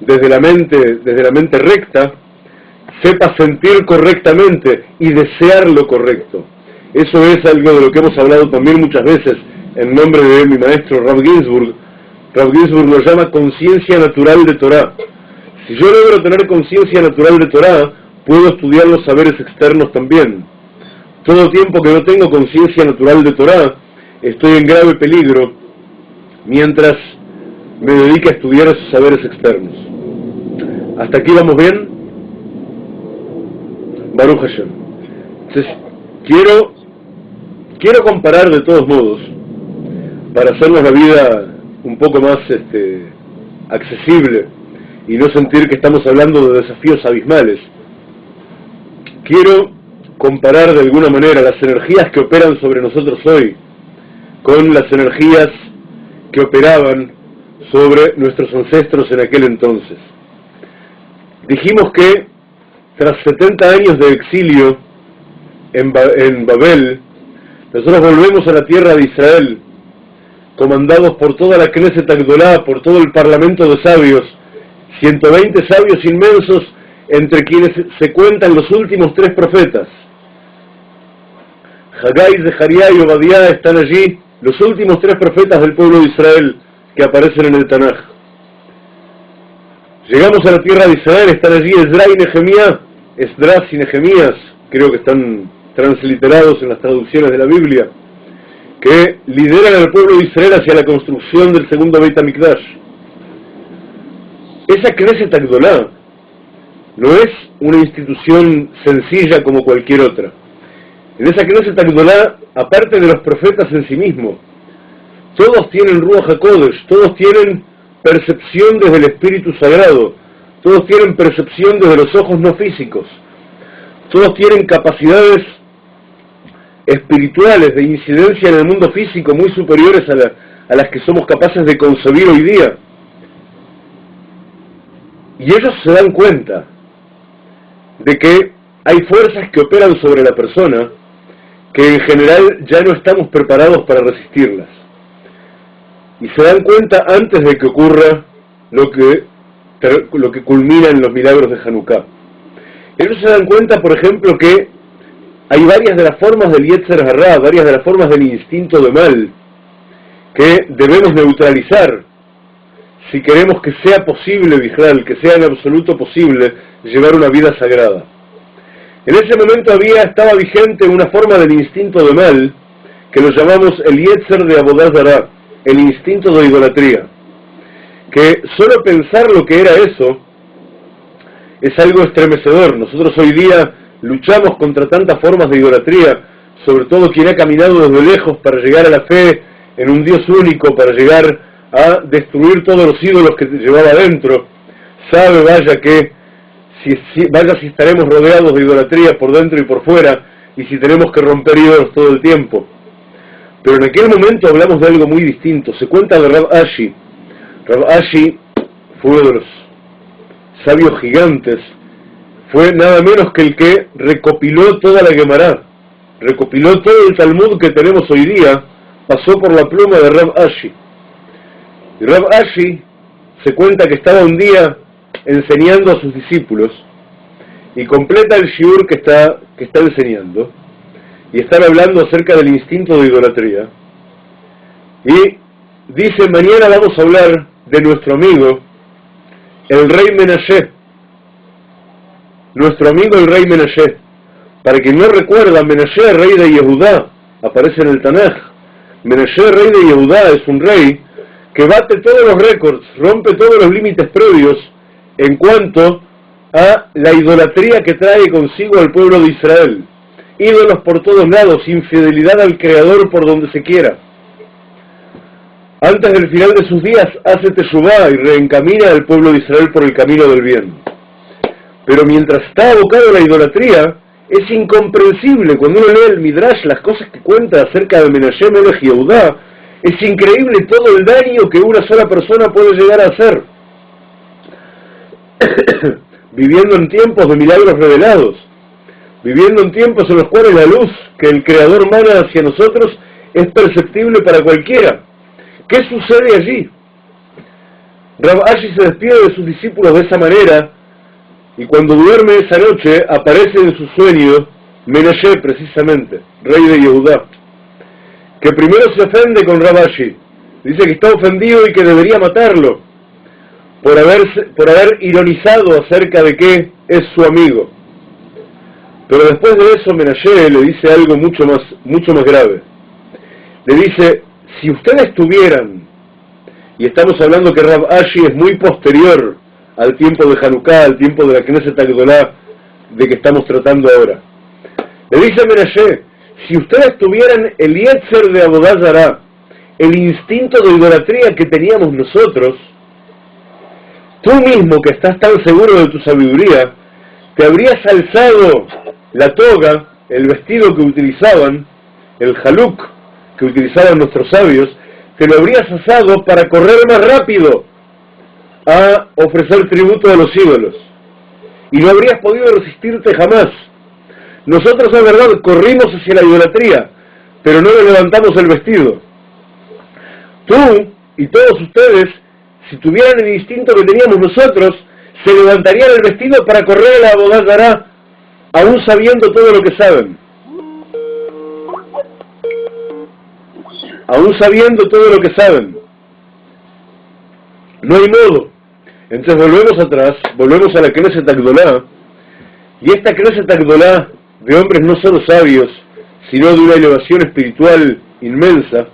desde la mente recta, sepa sentir correctamente y desear lo correcto. Eso es algo de lo que hemos hablado también muchas veces en nombre de mi maestro Rav Ginsburg. Rav Ginsburg lo llama conciencia natural de Torá. Si yo logro tener conciencia natural de Torá, puedo estudiar los saberes externos también. Todo tiempo que no tengo conciencia natural de Torá, estoy en grave peligro mientras me dedique a estudiar esos saberes externos. ¿Hasta aquí vamos bien? Baruch Hashem. Entonces, quiero comparar de todos modos, para hacernos la vida un poco más accesible y no sentir que estamos hablando de desafíos abismales. Quiero comparar de alguna manera las energías que operan sobre nosotros hoy con las energías que operaban sobre nuestros ancestros en aquel entonces. Dijimos que tras 70 años de exilio en Babel, nosotros volvemos a la tierra de Israel, comandados por toda la Knesset Agdolá, por todo el parlamento de sabios, 120 sabios inmensos, entre quienes se cuentan los últimos 3 profetas. Haggai, Zeharia y Obadiah están allí, los últimos 3 profetas del pueblo de Israel, que aparecen en el Tanaj. Llegamos a la tierra de Israel, están allí Esdras y Nehemías, Esdras y Nehemías, creo que están transliterados en las traducciones de la Biblia, que lideran al pueblo de Israel hacia la construcción del segundo Beit HaMikdash. Esa Knesset Agdolá no es una institución sencilla como cualquier otra. En esa Knesset Agdolá, aparte de los profetas en sí mismos, todos tienen Ruach HaKodesh, todos tienen percepción desde el Espíritu Sagrado, todos tienen percepción desde los ojos no físicos, todos tienen capacidades espirituales de incidencia en el mundo físico muy superiores a las que somos capaces de concebir hoy día. Y ellos se dan cuenta de que hay fuerzas que operan sobre la persona que en general ya no estamos preparados para resistirlas. Y se dan cuenta antes de que ocurra lo que culmina en los milagros de Hanukkah. Ellos se dan cuenta, por ejemplo, que hay varias de las formas del Yetzer Hará, varias de las formas del instinto de mal, que debemos neutralizar si queremos que sea posible, Bijral, que sea en absoluto posible llevar una vida sagrada. En ese momento estaba vigente una forma del instinto de mal, que lo llamamos el Yetzer de Avodah Zará, el instinto de idolatría, que solo pensar lo que era eso es algo estremecedor. Nosotros hoy día luchamos contra tantas formas de idolatría, sobre todo quien ha caminado desde lejos para llegar a la fe en un Dios único, para llegar a destruir todos los ídolos que llevaba adentro, sabe, vaya, que si estaremos rodeados de idolatría por dentro y por fuera, y si tenemos que romper ídolos todo el tiempo. Pero en aquel momento hablamos de algo muy distinto. Se cuenta de Rav Ashi. Rav Ashi fue uno de los sabios gigantes, fue nada menos que el que recopiló toda la Gemara, recopiló todo el Talmud que tenemos hoy día, pasó por la pluma de Rav Ashi. Y Rav Ashi se cuenta que estaba un día enseñando a sus discípulos y completa el shiur que está enseñando, y están hablando acerca del instinto de idolatría, y dice: mañana vamos a hablar de nuestro amigo el rey Menashe, nuestro amigo el rey Menashe. Para quien no recuerda, Menashe, rey de Yehudá, aparece en el Tanaj. Menashe, rey de Yehudá, es un rey que bate todos los récords, rompe todos los límites previos en cuanto a la idolatría que trae consigo al pueblo de Israel. Ídolos por todos lados, infidelidad al Creador por donde se quiera. Antes del final de sus días hace teshuvá y reencamina al pueblo de Israel por el camino del bien. Pero mientras está abocado a la idolatría, es incomprensible. Cuando uno lee el Midrash, las cosas que cuenta acerca de Menashe Melech Yehudá, es increíble todo el daño que una sola persona puede llegar a hacer. Viviendo en tiempos de milagros revelados, viviendo en tiempos en los cuales la luz que el Creador mana hacia nosotros es perceptible para cualquiera. ¿Qué sucede allí? Rav Ashi se despide de sus discípulos de esa manera, y cuando duerme esa noche aparece en su sueño Menashe, precisamente, rey de Yehudá, que primero se ofende con Rav Ashi, dice que está ofendido y que debería matarlo por haber ironizado acerca de que es su amigo. Pero después de eso Menashe le dice algo mucho más grave. Le dice: si ustedes tuvieran, y estamos hablando que Rav Ashi es muy posterior al tiempo de Hanukkah, al tiempo de la Knesset Agdolá de que estamos tratando ahora, le dice Menashe: si ustedes tuvieran el Yetzer de Avodah Zará, el instinto de idolatría que teníamos nosotros, tú mismo que estás tan seguro de tu sabiduría, te habrías alzado la toga, el vestido que utilizaban, el haluk que utilizaban nuestros sabios, te lo habrías asado para correr más rápido a ofrecer tributo a los ídolos, y no habrías podido resistirte jamás. Nosotros, es verdad, corrimos hacia la idolatría, pero no le levantamos el vestido. Tú y todos ustedes, si tuvieran el instinto que teníamos nosotros, se levantarían el vestido para correr a la Avodah Zará, aún sabiendo todo lo que saben. Aún sabiendo todo lo que saben. No hay modo. Entonces volvemos atrás, volvemos a la Knesset Agdolá, y esta Knesset Agdolá de hombres no solo sabios, sino de una elevación espiritual inmensa,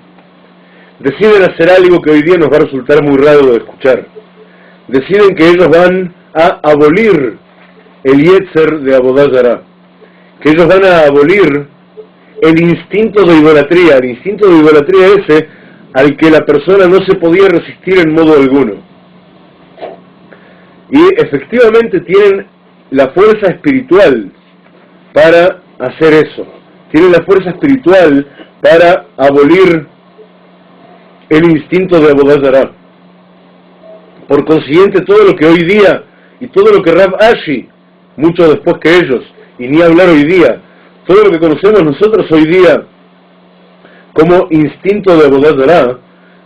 deciden hacer algo que hoy día nos va a resultar muy raro de escuchar. Deciden que ellos van a abolir el Yetzer de Abodá Zará, que ellos van a abolir el instinto de idolatría, el instinto de idolatría ese al que la persona no se podía resistir en modo alguno. Y efectivamente tienen la fuerza espiritual para hacer eso. Tienen la fuerza espiritual para abolir el instinto de Abodá Zará. Por consiguiente, todo lo que hoy día, y todo lo que Rav Ashi, mucho después que ellos, y ni hablar hoy día, todo lo que conocemos nosotros hoy día como instinto de Abodá Zará,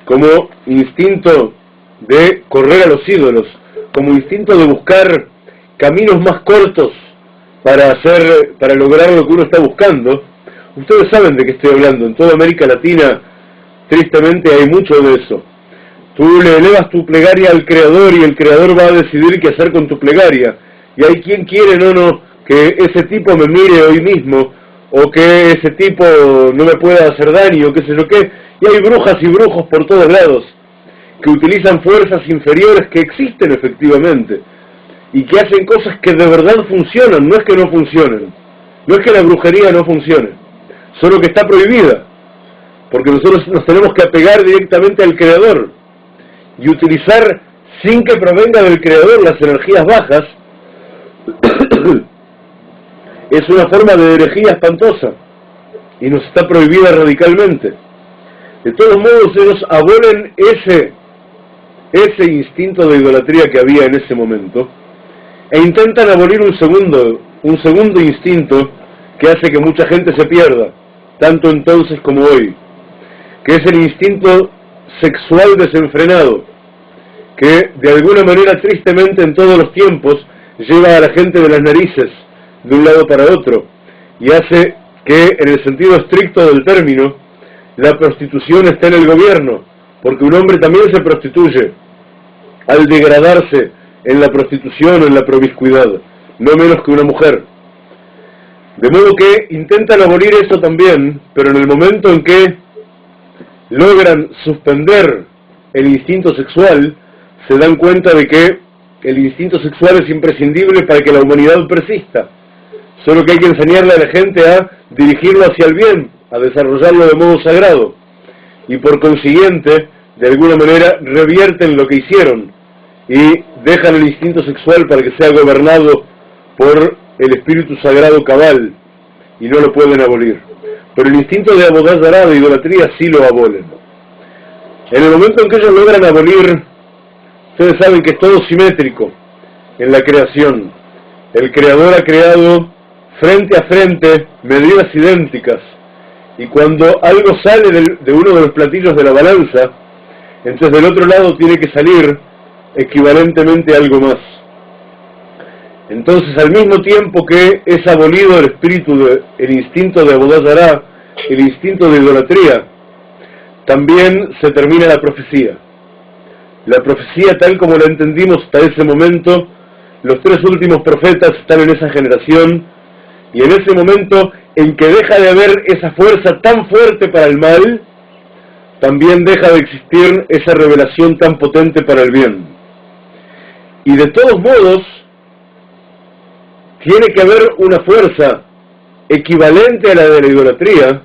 como instinto de correr a los ídolos, como instinto de buscar caminos más cortos para lograr lo que uno está buscando. Ustedes saben de qué estoy hablando. En toda América Latina, tristemente, hay mucho de eso. Tú le elevas tu plegaria al Creador y el Creador va a decidir qué hacer con tu plegaria. Y hay quien quiere, no, que ese tipo me mire hoy mismo, o que ese tipo no me pueda hacer daño, qué sé yo qué. Y hay brujas y brujos por todos lados, que utilizan fuerzas inferiores que existen efectivamente, y que hacen cosas que de verdad funcionan, no es que no funcionen, no es que la brujería no funcione, solo que está prohibida, porque nosotros nos tenemos que apegar directamente al Creador, y utilizar sin que provenga del Creador las energías bajas, es una forma de herejía espantosa, y nos está prohibida radicalmente. De todos modos, ellos abolen ese instinto de idolatría que había en ese momento, e intentan abolir un segundo instinto que hace que mucha gente se pierda, tanto entonces como hoy, que es el instinto sexual desenfrenado, que de alguna manera tristemente en todos los tiempos lleva a la gente de las narices de un lado para otro, y hace que en el sentido estricto del término, la prostitución está en el gobierno, porque un hombre también se prostituye al degradarse en la prostitución o en la promiscuidad, no menos que una mujer. De modo que intentan abolir eso también, pero en el momento en que logran suspender el instinto sexual, se dan cuenta de que el instinto sexual es imprescindible para que la humanidad persista. Solo que hay que enseñarle a la gente a dirigirlo hacia el bien, a desarrollarlo de modo sagrado, y por consiguiente, de alguna manera, revierten lo que hicieron, y dejan el instinto sexual para que sea gobernado por el espíritu sagrado cabal, y no lo pueden abolir. Pero el instinto de Abodá Zará, de idolatría, sí lo abolen. En el momento en que ellos logran abolir, ustedes saben que es todo simétrico en la creación. El Creador ha creado frente a frente medidas idénticas, y cuando algo sale de uno de los platillos de la balanza, entonces del otro lado tiene que salir equivalentemente algo más. Entonces, al mismo tiempo que es abolido el instinto de Abodá Zará, el instinto de idolatría, también se termina la profecía. La profecía tal como la entendimos hasta ese momento, los tres últimos profetas están en esa generación, y en ese momento en que deja de haber esa fuerza tan fuerte para el mal, también deja de existir esa revelación tan potente para el bien. Y de todos modos, tiene que haber una fuerza equivalente a la de la idolatría,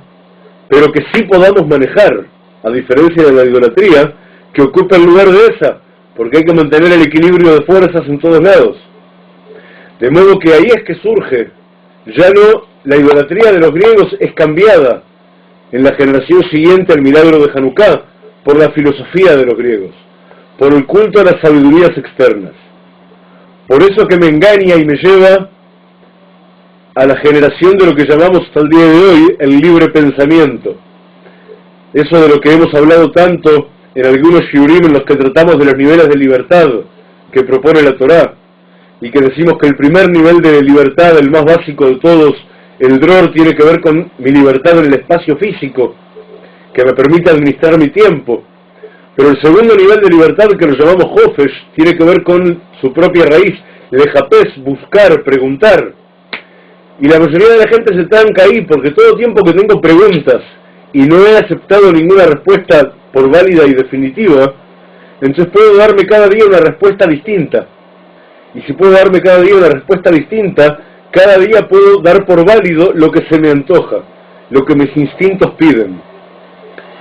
pero que sí podamos manejar, a diferencia de la idolatría, que ocupa el lugar de esa, porque hay que mantener el equilibrio de fuerzas en todos lados. De modo que ahí es que surge, ya no, la idolatría de los griegos es cambiada en la generación siguiente al milagro de Hanukkah, por la filosofía de los griegos, por el culto a las sabidurías externas. Por eso que me engaña y me lleva a la generación de lo que llamamos hasta el día de hoy el libre pensamiento. Eso de lo que hemos hablado tanto en algunos shiurim en los que tratamos de los niveles de libertad que propone la Torá, y que decimos que el primer nivel de libertad, el más básico de todos, el dror, tiene que ver con mi libertad en el espacio físico, que me permite administrar mi tiempo. Pero el segundo nivel de libertad, que lo llamamos Hofesh, tiene que ver con su propia raíz, lejapés, buscar, preguntar. Y la mayoría de la gente se tranca ahí, porque todo tiempo que tengo preguntas y no he aceptado ninguna respuesta por válida y definitiva, entonces puedo darme cada día una respuesta distinta. Y si puedo darme cada día una respuesta distinta, cada día puedo dar por válido lo que se me antoja, lo que mis instintos piden.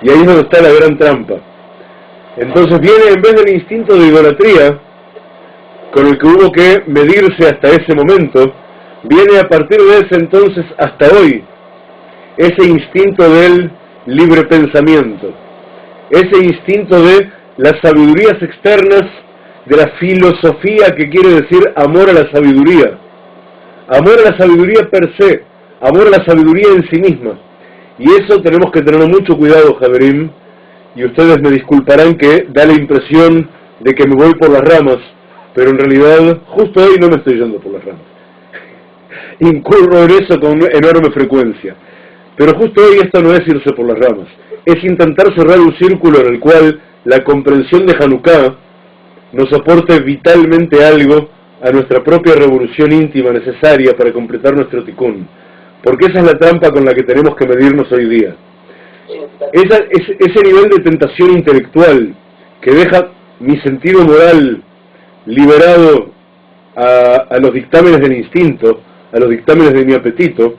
Y ahí es donde está la gran trampa. Entonces viene, en vez del instinto de idolatría, con el que hubo que medirse hasta ese momento, viene a partir de ese entonces hasta hoy, ese instinto del libre pensamiento, ese instinto de las sabidurías externas, de la filosofía, que quiere decir amor a la sabiduría per se, amor a la sabiduría en sí misma. Y eso tenemos que tener mucho cuidado, Javerim, y ustedes me disculparán que da la impresión de que me voy por las ramas, pero en realidad justo hoy no me estoy yendo por las ramas. Incurro en eso con enorme frecuencia. Pero justo hoy esto no es irse por las ramas, es intentar cerrar un círculo en el cual la comprensión de Hanukkah nos aporte vitalmente algo a nuestra propia revolución íntima necesaria para completar nuestro tikkun. Porque esa es la trampa con la que tenemos que medirnos hoy día. Ese nivel de tentación intelectual que deja mi sentido moral liberado a los dictámenes del instinto, a los dictámenes de mi apetito,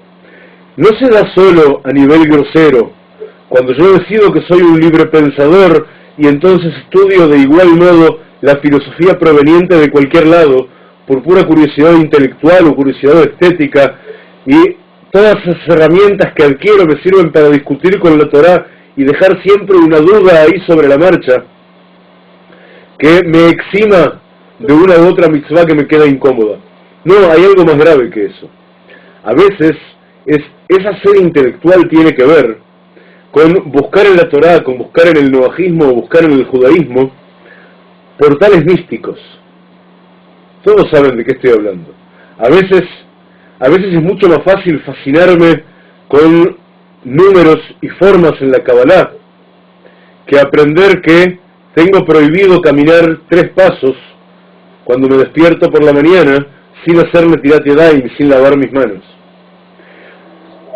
no se da solo a nivel grosero, cuando yo decido que soy un libre pensador y entonces estudio de igual modo la filosofía proveniente de cualquier lado, por pura curiosidad intelectual o curiosidad estética, y todas esas herramientas que adquiero me sirven para discutir con la Torá y dejar siempre una duda ahí sobre la marcha, que me exima de una u otra mitzvah que me queda incómoda. No, hay algo más grave que eso. A veces, esa sed intelectual tiene que ver con buscar en la Torá, con buscar en el noajismo o buscar en el judaísmo portales místicos. Todos saben de qué estoy hablando. A veces es mucho más fácil fascinarme con números y formas en la Kabbalah que aprender que tengo prohibido caminar 3 pasos cuando me despierto por la mañana sin hacer Netilat Yadayim, sin lavar mis manos.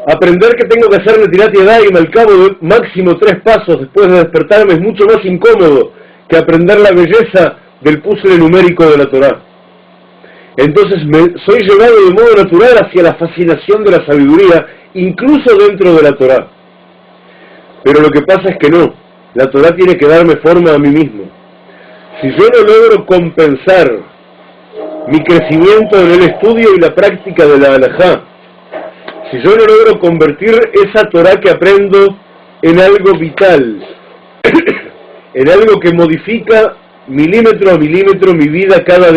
Aprender que tengo que hacer Netilat Yadayim al cabo de máximo 3 pasos después de despertarme es mucho más incómodo que aprender la belleza del puzzle numérico de la Torá. Entonces soy llevado de modo natural hacia la fascinación de la sabiduría, incluso dentro de la Torá. Pero lo que pasa es que no, la Torá tiene que darme forma a mí mismo. Si yo no logro compensar mi crecimiento en el estudio y la práctica de la halajá, si yo no logro convertir esa Torá que aprendo en algo vital, en algo que modifica milímetro a milímetro mi vida cada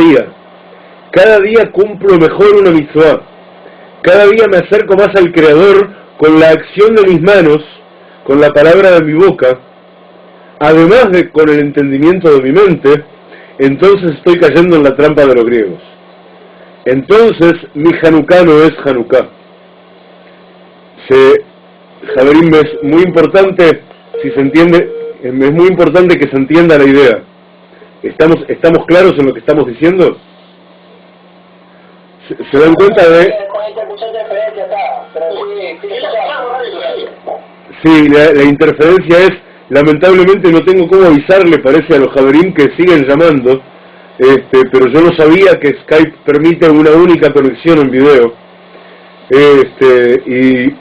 día cumplo mejor una mitzvah, cada día me acerco más al Creador con la acción de mis manos, con la palabra de mi boca, además de con el entendimiento de mi mente, entonces estoy cayendo en la trampa de los griegos. Entonces mi Hanukkah no es Hanukkah. Javerim, es muy importante, si se entiende, es muy importante que se entienda la idea. ¿Estamos claros en lo que estamos diciendo? ¿Se dan cuenta de...? Sí, la interferencia es, lamentablemente no tengo cómo avisarle, parece a los Javerim que siguen llamando, pero yo no sabía que Skype permite una única conexión en video, y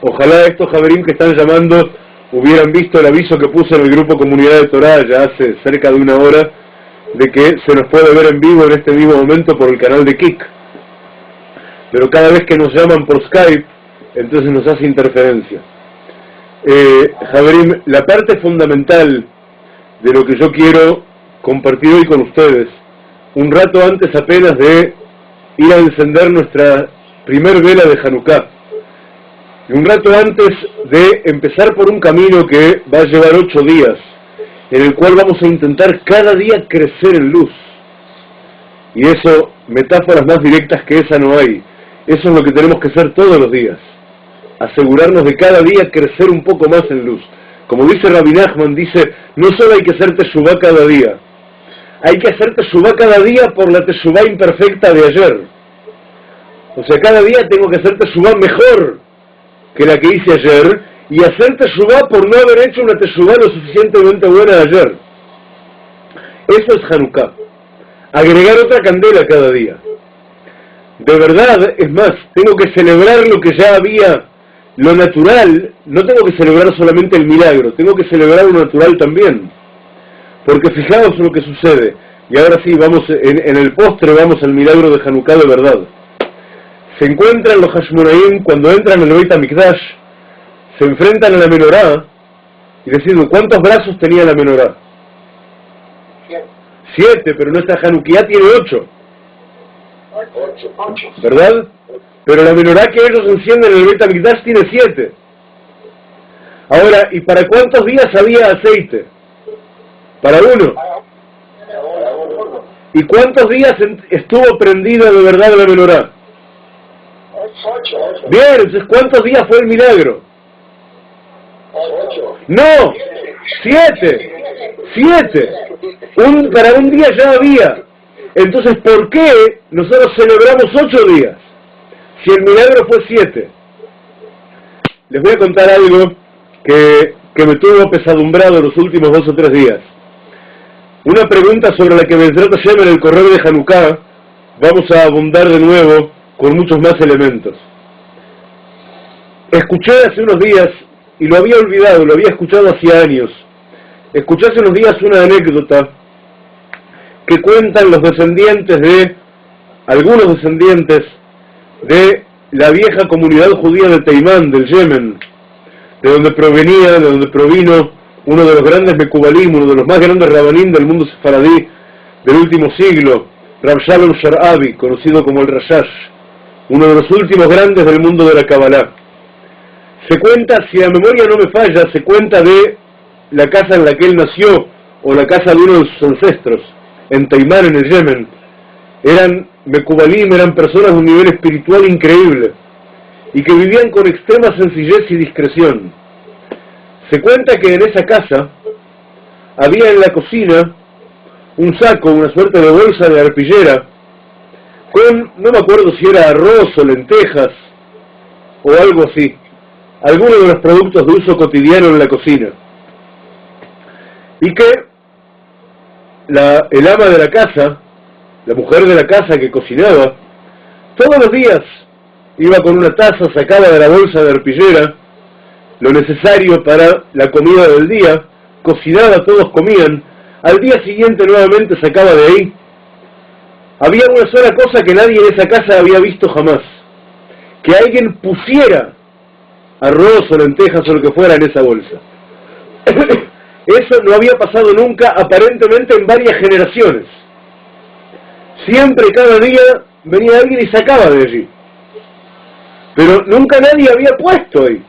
ojalá estos Javerim que están llamando hubieran visto el aviso que puse en el grupo Comunidad de Torá ya hace cerca de 1 hora, de que se nos puede ver en vivo en este mismo momento por el canal de Kik. Pero cada vez que nos llaman por Skype, entonces nos hace interferencia. Javerim, la parte fundamental de lo que yo quiero compartir hoy con ustedes, un rato antes apenas de ir a encender nuestra primer vela de Hanukkah, y un rato antes de empezar por un camino que va a llevar 8 días, en el cual vamos a intentar cada día crecer en luz. Y eso, metáforas más directas que esa no hay. Eso es lo que tenemos que hacer todos los días. Asegurarnos de cada día crecer un poco más en luz. Como dice Rabbi Nachman, dice, no solo hay que hacer teshuvá cada día, hay que hacer teshuvá cada día por la teshuvá imperfecta de ayer. O sea, cada día tengo que hacer teshuvá mejor que la que hice ayer, y hacer teshuvá por no haber hecho una teshuvá lo suficientemente buena de ayer. Eso es Hanukkah. Agregar otra candela cada día. De verdad, es más, tengo que celebrar lo que ya había, lo natural. No tengo que celebrar solamente el milagro, tengo que celebrar lo natural también. Porque fijaos lo que sucede. Y ahora sí, vamos en el postre, vamos al milagro de Hanukkah de verdad. Se encuentran los Hashmonaim cuando entran en el Beit HaMikdash, se enfrentan a la menorá y deciden, ¿cuántos brazos tenía la menorá? 7, pero nuestra Hanukkah tiene 8. ¿Verdad? Pero la menorá que ellos encienden en el Beit HaMikdash tiene 7. Ahora, ¿y para cuántos días había aceite? Para 1. ¿Y cuántos días estuvo prendida de verdad la menorá? 8. Bien, entonces ¿cuántos días fue el milagro? 8. No, 7. Para un día ya había. Entonces, ¿por qué nosotros celebramos 8 días? Si el milagro fue 7. Les voy a contar algo que me tuvo pesadumbrado los últimos 2 o 3 días. Una pregunta sobre la que me trata en el correo de Hanukkah. Vamos a abundar de nuevo con muchos más elementos. Escuché hace unos días, y lo había olvidado, lo había escuchado hacía años. Escuché hace unos días una anécdota que cuentan los descendientes de, algunos descendientes de la vieja comunidad judía de Teimán, del Yemen, de donde provino uno de los grandes Mekubalim, uno de los más grandes Rabanim del mundo sefaradí del último siglo, Rav Shalom Sharabi, conocido como el Rashash, uno de los últimos grandes del mundo de la Kabbalah. Se cuenta, si la memoria no me falla, se cuenta de la casa en la que él nació, o la casa de uno de sus ancestros, en Teimán, en el Yemen. Eran Mekubalim, eran personas de un nivel espiritual increíble, y que vivían con extrema sencillez y discreción. Se cuenta que en esa casa había en la cocina un saco, una suerte de bolsa de arpillera, con, no me acuerdo si era arroz o lentejas, o algo así, algunos de los productos de uso cotidiano en la cocina. Y que el ama de la casa, la mujer de la casa que cocinaba, todos los días iba con una taza, sacaba de la bolsa de arpillera lo necesario para la comida del día, cocinaba, todos comían, al día siguiente nuevamente sacaba de ahí. Había una sola cosa que nadie en esa casa había visto jamás, que alguien pusiera arroz o lentejas o lo que fuera en esa bolsa. Eso no había pasado nunca, aparentemente en varias generaciones. Siempre, cada día, venía alguien y sacaba de allí. Pero nunca nadie había puesto ahí.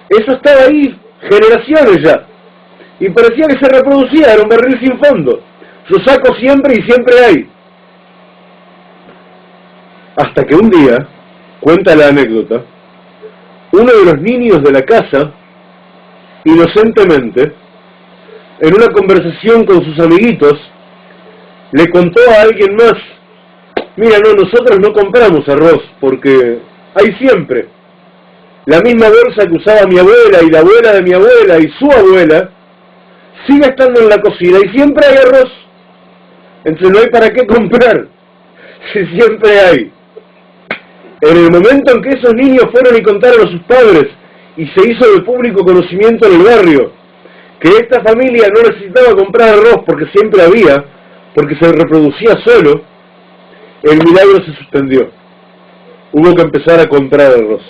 Eso estaba ahí generaciones ya. Y parecía que se reproducía, era un barril sin fondo. Yo saco siempre y siempre hay. Hasta que un día, cuenta la anécdota, uno de los niños de la casa, inocentemente, en una conversación con sus amiguitos, le contó a alguien más, mira, no, nosotros no compramos arroz, porque hay siempre. La misma bolsa que usaba mi abuela y la abuela de mi abuela y su abuela, sigue estando en la cocina y siempre hay arroz. Entonces no hay para qué comprar, si siempre hay. En el momento en que esos niños fueron y contaron a sus padres, y se hizo de público conocimiento en el barrio, que esta familia no necesitaba comprar arroz porque siempre había, porque se reproducía solo, el milagro se suspendió. Hubo que empezar a comprar arroz.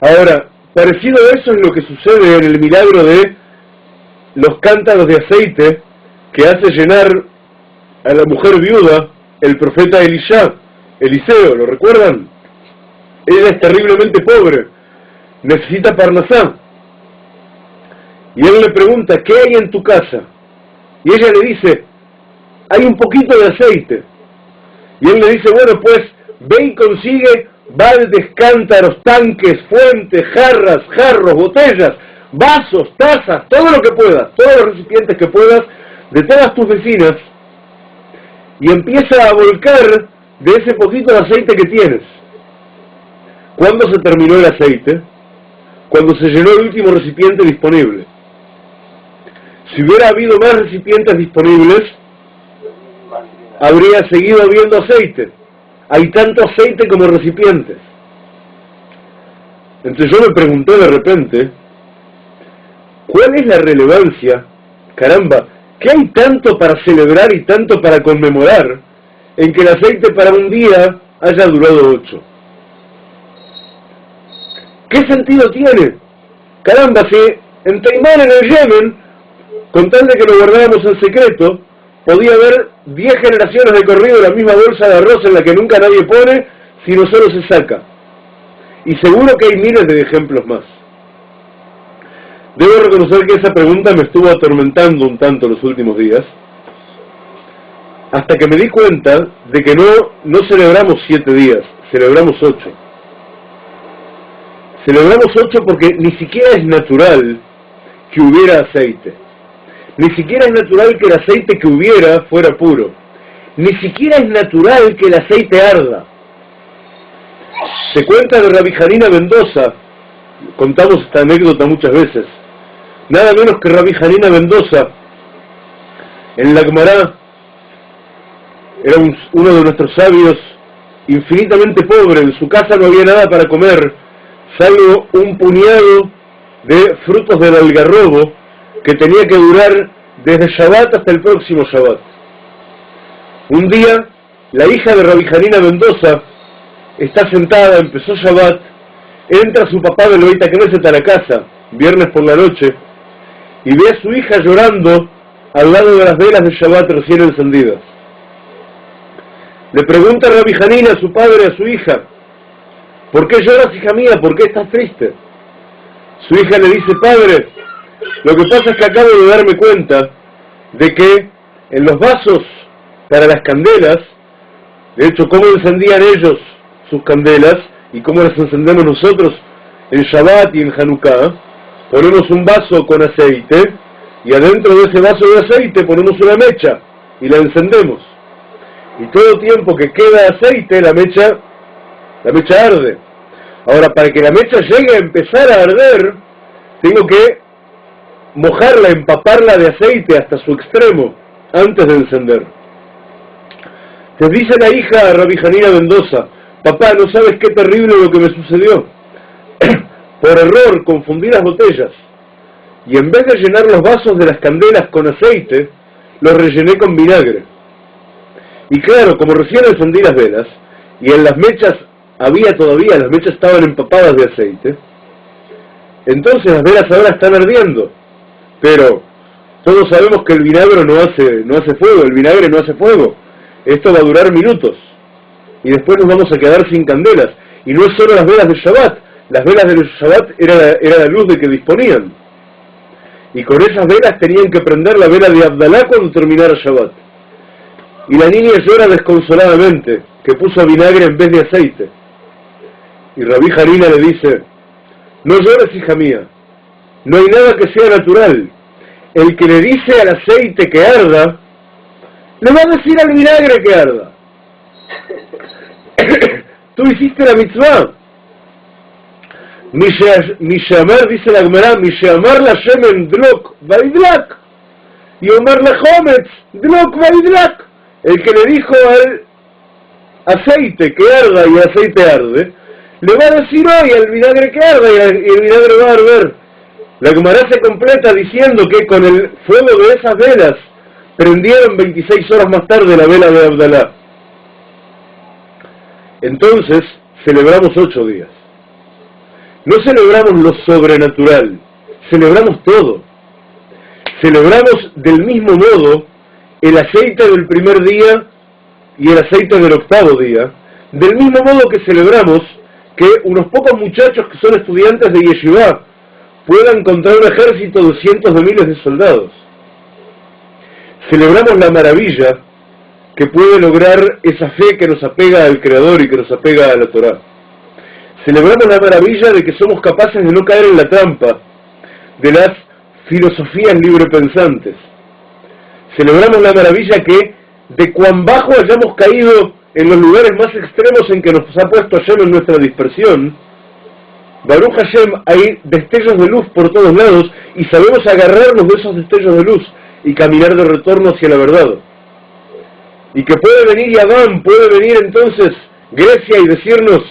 Ahora, parecido a eso es lo que sucede en el milagro de los cántaros de aceite que hace llenar a la mujer viuda el profeta Eliseo, ¿lo recuerdan? Ella es terriblemente pobre, necesita parnasá. Y él le pregunta, ¿qué hay en tu casa? Y ella le dice, hay un poquito de aceite. Y él le dice, bueno, pues ve y consigue baldes, cántaros, tanques, fuentes, jarras, jarros, botellas, vasos, tazas, todo lo que puedas, todos los recipientes que puedas, de todas tus vecinas, y empieza a volcar de ese poquito de aceite que tienes. ¿Cuándo se terminó el aceite? Cuando se llenó el último recipiente disponible. Si hubiera habido más recipientes disponibles, habría seguido habiendo aceite. Hay tanto aceite como recipientes. Entonces yo me pregunté de repente, ¿cuál es la relevancia? Caramba, ¿qué hay tanto para celebrar y tanto para conmemorar en que el aceite para un día haya durado 8? ¿Qué sentido tiene? Caramba, si en Taimán, en el Yemen, con tal de que lo guardáramos en secreto, podía haber 10 generaciones de corrido la misma bolsa de arroz en la que nunca nadie pone, sino solo se saca. Y seguro que hay miles de ejemplos más. Debo reconocer que esa pregunta me estuvo atormentando un tanto los últimos días, hasta que me di cuenta de que no celebramos 7 días, celebramos 8. Celebramos 8 porque ni siquiera es natural que hubiera aceite. Ni siquiera es natural que el aceite que hubiera fuera puro. Ni siquiera es natural que el aceite arda. Se cuenta de Rabbi Hanina ben Dosa, contamos esta anécdota muchas veces, nada menos que Rabbi Hanina ben Dosa, en la Gemara, era uno de nuestros sabios infinitamente pobre, en su casa no había nada para comer, salvo un puñado de frutos del algarrobo que tenía que durar desde Shabbat hasta el próximo Shabbat. Un día, la hija de Rabbi Hanina ben Dosa está sentada, empezó Shabbat, entra su papá del Beit Knesset a la casa, viernes por la noche, y ve a su hija llorando al lado de las velas de Shabbat recién encendidas. Le pregunta Rabbi Hanina a su padre, a su hija, ¿por qué lloras, hija mía? ¿Por qué estás triste? Su hija le dice, padre, lo que pasa es que acabo de darme cuenta de que en los vasos para las candelas, de hecho, cómo encendían ellos sus candelas y cómo las encendemos nosotros en Shabbat y en Hanukkah, ponemos un vaso con aceite y adentro de ese vaso de aceite ponemos una mecha y la encendemos. Y todo tiempo que queda aceite, la mecha arde. Ahora, para que la mecha llegue a empezar a arder, tengo que mojarla, empaparla de aceite hasta su extremo, antes de encender. Les dice la hija a Rabbi Hanina ben Dosa, papá, no sabes qué terrible lo que me sucedió. Por error confundí las botellas, y en vez de llenar los vasos de las candelas con aceite, los rellené con vinagre. Y claro, como recién encendí las velas, y en las mechas las mechas estaban empapadas de aceite, entonces las velas ahora están ardiendo. Pero todos sabemos que el vinagre no hace fuego, el vinagre no hace fuego. Esto va a durar minutos. Y después nos vamos a quedar sin candelas. Y no es solo las velas de Shabbat. Las velas de Shabbat era la luz de que disponían. Y con esas velas tenían que prender la vela de Abdalá cuando terminara Shabbat. Y la niña llora desconsoladamente, que puso vinagre en vez de aceite. Y Rabbi Hanina le dice, no llores, hija mía, no hay nada que sea natural. El que le dice al aceite que arda, le va a decir al vinagre que arda. Tú hiciste la mitzvah. Mishamar, dice la Gemara, Mishamar la shemen dlok vaidlak, y Omar la chometz dlok vaidlak. El que le dijo al aceite que arda y el aceite arde, le va a decir hoy al vinagre que arda y el vinagre va a arder. La Gemara se completa diciendo que con el fuego de esas velas prendieron 26 horas más tarde la vela de Abdalá. Entonces celebramos 8 días. No celebramos lo sobrenatural, celebramos todo. Celebramos del mismo modo el aceite del primer día y el aceite del octavo día, del mismo modo que celebramos que unos pocos muchachos que son estudiantes de Yeshivá puedan contra un ejército de cientos de miles de soldados. Celebramos la maravilla que puede lograr esa fe que nos apega al Creador y que nos apega a la Torá. Celebramos la maravilla de que somos capaces de no caer en la trampa, de las filosofías librepensantes. Celebramos la maravilla que de cuán bajo hayamos caído en los lugares más extremos en que nos ha puesto Hashem en nuestra dispersión. Baruch Hashem, hay destellos de luz por todos lados y sabemos agarrarnos de esos destellos de luz y caminar de retorno hacia la verdad. Y que puede venir Yaván, puede venir entonces Grecia y decirnos: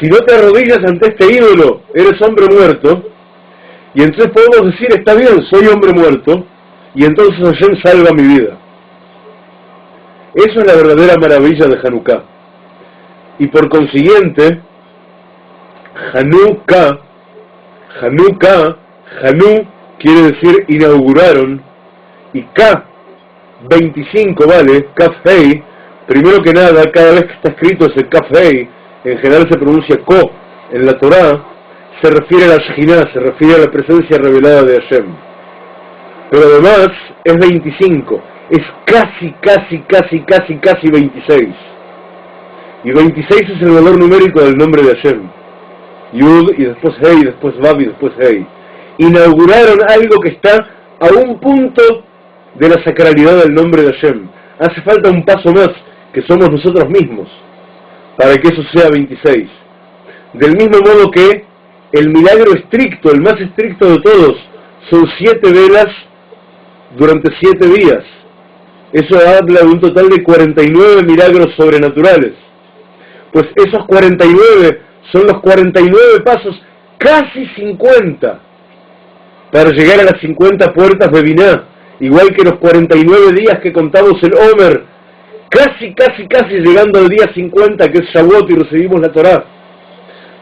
si no te arrodillas ante este ídolo, eres hombre muerto. Y entonces podemos decir: está bien, soy hombre muerto, y entonces Hashem salva mi vida. Eso es la verdadera maravilla de Hanukkah. Y por consiguiente, Hanukkah, Hanu quiere decir inauguraron, y K, 25, ¿vale? Kaf Hei, primero que nada, cada vez que está escrito ese Kaf Hei, en general se pronuncia Ko, en la Torá, se refiere a la Shekhinah, se refiere a la presencia revelada de Hashem. Pero además es 25, es casi 26. Y 26 es el valor numérico del nombre de Hashem. Yud, y después Hei, después Vav, y después Hei. Inauguraron algo que está a un punto de la sacralidad del nombre de Hashem. Hace falta un paso más, que somos nosotros mismos, para que eso sea 26. Del mismo modo que el milagro estricto, el más estricto de todos, son 7 velas durante 7 días. Eso habla de un total de 49 milagros sobrenaturales. Pues esos 49 son los 49 pasos, casi 50, para llegar a las 50 puertas de Biná, igual que los 49 días que contamos el Omer, casi llegando al día 50, que es Shavuot, y recibimos la Torá.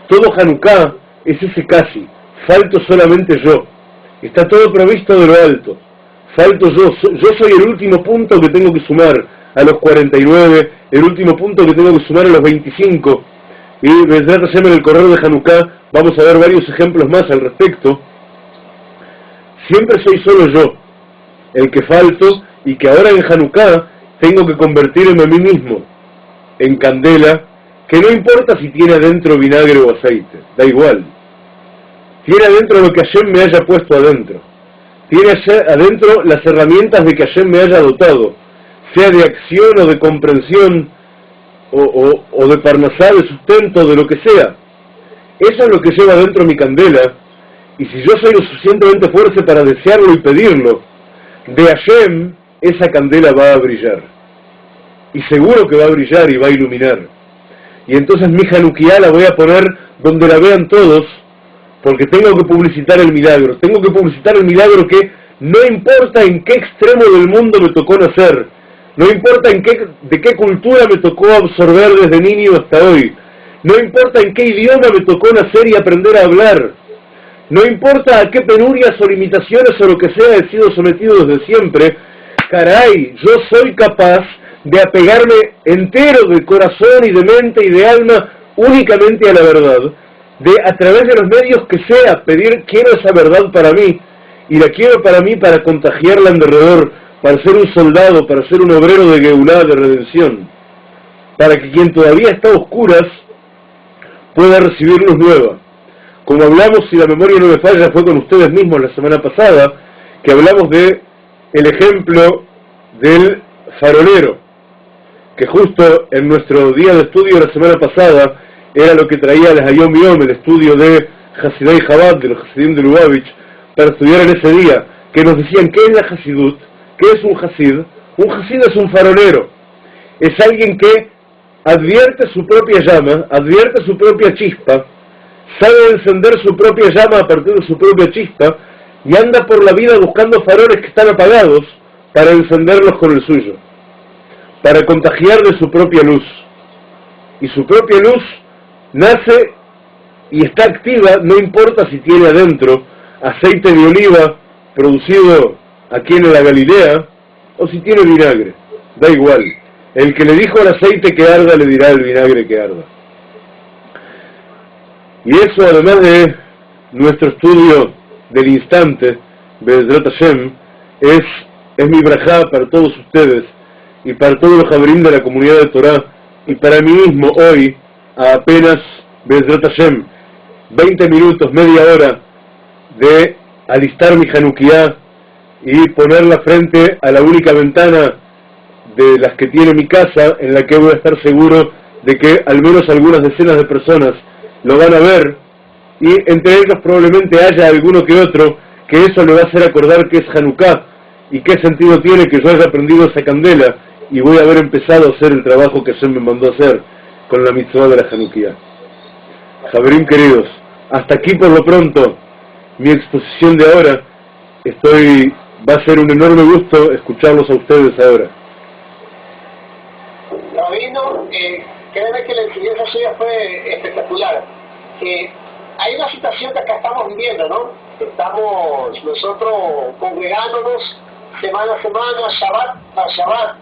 Todo Hanukkah es ese casi, falto solamente yo, está todo provisto de lo alto, falto yo soy el último punto que tengo que sumar a los 49, el último punto que tengo que sumar a los 25, y desde Hashem en el correo de Hanukkah vamos a ver varios ejemplos más al respecto. Siempre soy solo yo, el que falto, y que ahora en Hanukkah tengo que convertirme a mí mismo en candela, que no importa si tiene adentro vinagre o aceite, da igual. Tiene adentro lo que Hashem me haya puesto adentro. Tiene adentro las herramientas de que Hashem me haya dotado, sea de acción o de comprensión, o de parnasá, de sustento, de lo que sea. Eso es lo que lleva adentro mi candela, y si yo soy lo suficientemente fuerte para desearlo y pedirlo, de Hashem, esa candela va a brillar. Y seguro que va a brillar y va a iluminar. Y entonces mi Hanukkah la voy a poner donde la vean todos, porque tengo que publicitar el milagro. Tengo que publicitar el milagro que no importa en qué extremo del mundo me tocó nacer, no importa de qué cultura me tocó absorber desde niño hasta hoy, no importa en qué idioma me tocó nacer y aprender a hablar, no importa a qué penurias o limitaciones o lo que sea he sido sometido desde siempre, caray, yo soy capaz de apegarme entero de corazón y de mente y de alma únicamente a la verdad, de a través de los medios que sea pedir: quiero esa verdad para mí, y la quiero para mí para contagiarla en derredor, para ser un soldado, para ser un obrero de Geulá, de redención, para que quien todavía está a oscuras pueda recibir luz nueva. Como hablamos, si la memoria no me falla, fue con ustedes mismos la semana pasada, que hablamos de el ejemplo del farolero, que justo en nuestro día de estudio la semana pasada era lo que traía el Hayom Yom, el estudio de Hasidai Chabad, de los Hasidim de Lubavitch, para estudiar en ese día, que nos decían: ¿qué es la Hasidut? ¿Qué es un Hasid? Un Hasid es un farolero, es alguien que advierte su propia llama, advierte su propia chispa, sabe encender su propia llama a partir de su propia chispa, y anda por la vida buscando faroles que están apagados para encenderlos con el suyo, para contagiar de su propia luz. Y su propia luz nace y está activa, no importa si tiene adentro aceite de oliva producido aquí en la Galilea, o si tiene vinagre, da igual. El que le dijo al aceite que arda, le dirá al vinagre que arda. Y eso, además de nuestro estudio del instante, Be'ezrat Hashem, es mi brajá para todos ustedes, y para todos los Haverim de la comunidad de Torah, y para mí mismo hoy, a apenas, Be'ezrat Hashem, 20 minutos, media hora, de alistar mi Hanukkah y ponerla frente a la única ventana de las que tiene mi casa, en la que voy a estar seguro de que al menos algunas decenas de personas lo van a ver, y entre ellos probablemente haya alguno que otro que eso le va a hacer acordar que es Hanukkah, y qué sentido tiene que yo haya prendido esa candela y voy a haber empezado a hacer el trabajo que Hashem me mandó a hacer con la mitzvah de la Hanukkah. Javerim queridos, hasta aquí por lo pronto mi exposición de ahora. Va a ser un enorme gusto escucharlos a ustedes ahora. Rabino, créeme que la enseñanza suya fue espectacular. Hay una situación que acá estamos viviendo, ¿no? Estamos nosotros congregándonos semana a semana, Shabbat a Shabbat,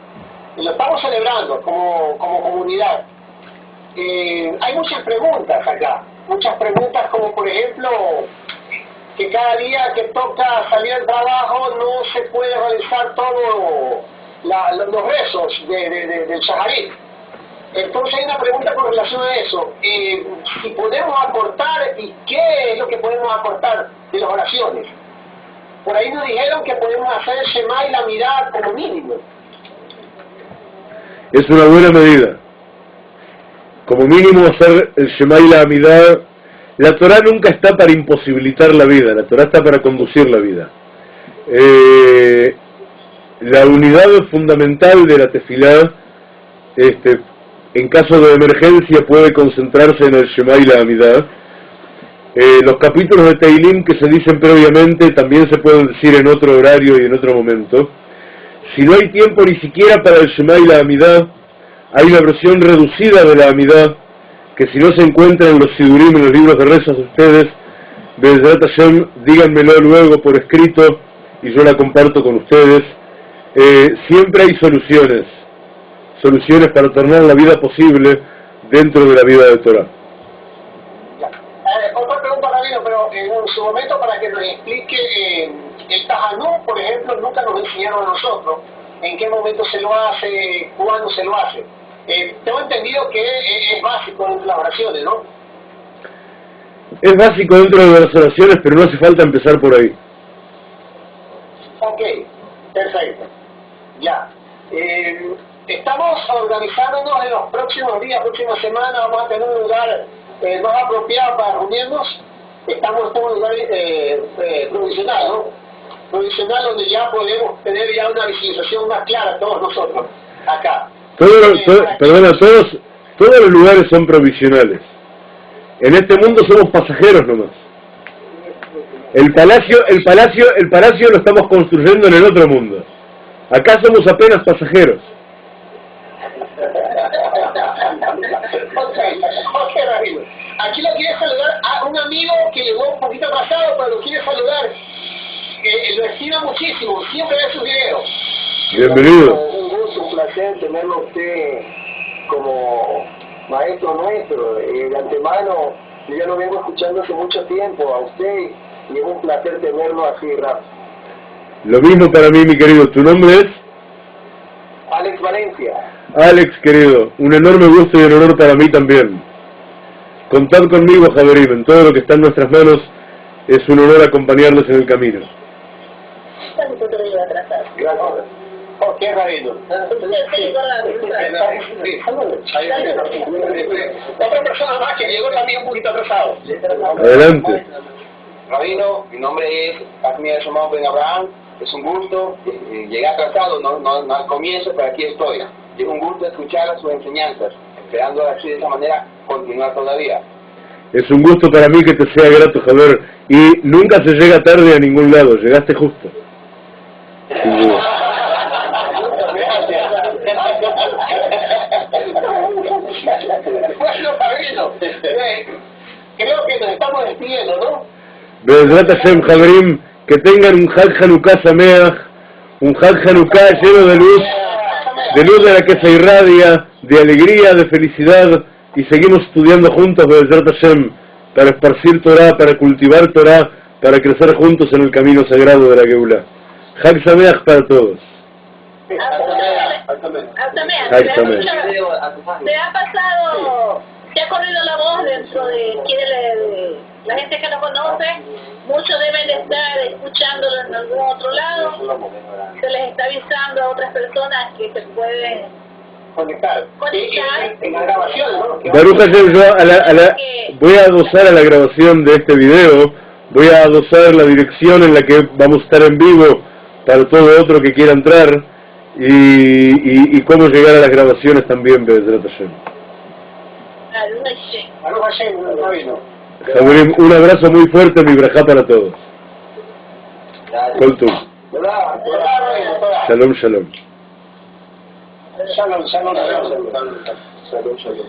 y lo estamos celebrando como comunidad. Hay muchas preguntas acá, muchas preguntas como por ejemplo que cada día que toca salir al trabajo no se puede realizar todos los rezos del Shaharit. Entonces hay una pregunta con relación a eso, si podemos acortar y qué es lo que podemos acortar de las oraciones. Por ahí nos dijeron que podemos hacer el Shema y la mirada como mínimo. Es una buena medida. Como mínimo hacer el Shema y la Amidad. La Torah nunca está para imposibilitar la vida, la Torah está para conducir la vida. La unidad fundamental de la tefilá, en caso de emergencia, puede concentrarse en el Shema y la Amidad. Los capítulos de Teilim que se dicen previamente también se pueden decir en otro horario y en otro momento. Si no hay tiempo ni siquiera para el Shema y la Amidad, hay una versión reducida de la Amidad, que si no se encuentra en los Sidurim, en los libros de rezos de ustedes, Be'ezrat Hashem, díganmelo luego por escrito y yo la comparto con ustedes. Siempre hay soluciones para tornar la vida posible dentro de la vida de Torah. Otra pregunta, Rabino, pero en su momento para que nos explique el Tajanú, por ejemplo, nunca nos enseñaron a nosotros en qué momento se lo hace, cuándo se lo hace. Tengo entendido que es básico dentro de las oraciones, ¿no? Es básico dentro de las oraciones, pero no hace falta empezar por ahí. Ok, perfecto. Ya. Estamos organizándonos en los próximos días, próximas semanas, vamos a tener un lugar más apropiado para reunirnos. Estamos en un lugar provisional, ¿no? Provisional donde ya podemos tener ya una visualización más clara todos nosotros, acá. Todos los lugares son provisionales. En este mundo somos pasajeros nomás. El palacio lo estamos construyendo en el otro mundo. Acá somos apenas pasajeros. Ok, Rabino. Aquí lo quiere saludar a un amigo que llegó un poquito atrasado, pero lo quiere saludar. Lo estima muchísimo, siempre ve sus videos. Bienvenido. Un gusto, un placer tenerlo a usted como maestro nuestro. De antemano, yo ya lo vengo escuchando hace mucho tiempo a usted y es un placer tenerlo así, Rap. Lo mismo para mí, mi querido. ¿Tu nombre es? Alex Valencia. Alex, querido. Un enorme gusto y un honor para mí también. Contad conmigo, Javerim, en todo lo que está en nuestras manos. Es un honor acompañarlos en el camino. Gracias. Ok, Rabino. Otra persona más que llegó también un poquito atrasado. Adelante. Rabino, mi nombre es Asmir Shimon Ben Abraham. Es un gusto, llegué atrasado, no al comienzo, pero aquí estoy. Es un gusto escuchar sus enseñanzas, esperando así de esa manera continuar todavía. Es un gusto para mí que te sea grato, Javier. Y nunca se llega tarde a ningún lado, llegaste justo. Sin duda. Bueno, Rabino, creo que nos estamos despidiendo, ¿no? Be'ezrat Hashem, Javerim, que tengan un Hag Hanukkah Sameach, un Hag Hanukkah lleno de luz de la que se irradia, de alegría, de felicidad, y seguimos estudiando juntos Be'ezrat Hashem, para esparcir Torah, para cultivar Torah, para crecer juntos en el camino sagrado de la Geulá. Hag Sameach para todos. Hasta me. ¿Te ha pasado, te ha corrido la voz estamos dentro de la gente que no conoce, muchos deben de estar escuchándolo en algún otro lado, se les está avisando a otras personas que se pueden conectar. conectar. En la grabación, ¿no? Baruch Hashem, yo voy a adosar a la grabación de este video, voy a adosar la dirección en la que vamos a estar en vivo para todo otro que quiera entrar y cómo llegar a las grabaciones también, Be'ezrat Hashem. Baruch Hashem, Rabino. Jaburim, un abrazo muy fuerte, mi brajá para todos. Kol Tov. Shalom, shalom. Shalom, shalom, shalom. Shalom, shalom.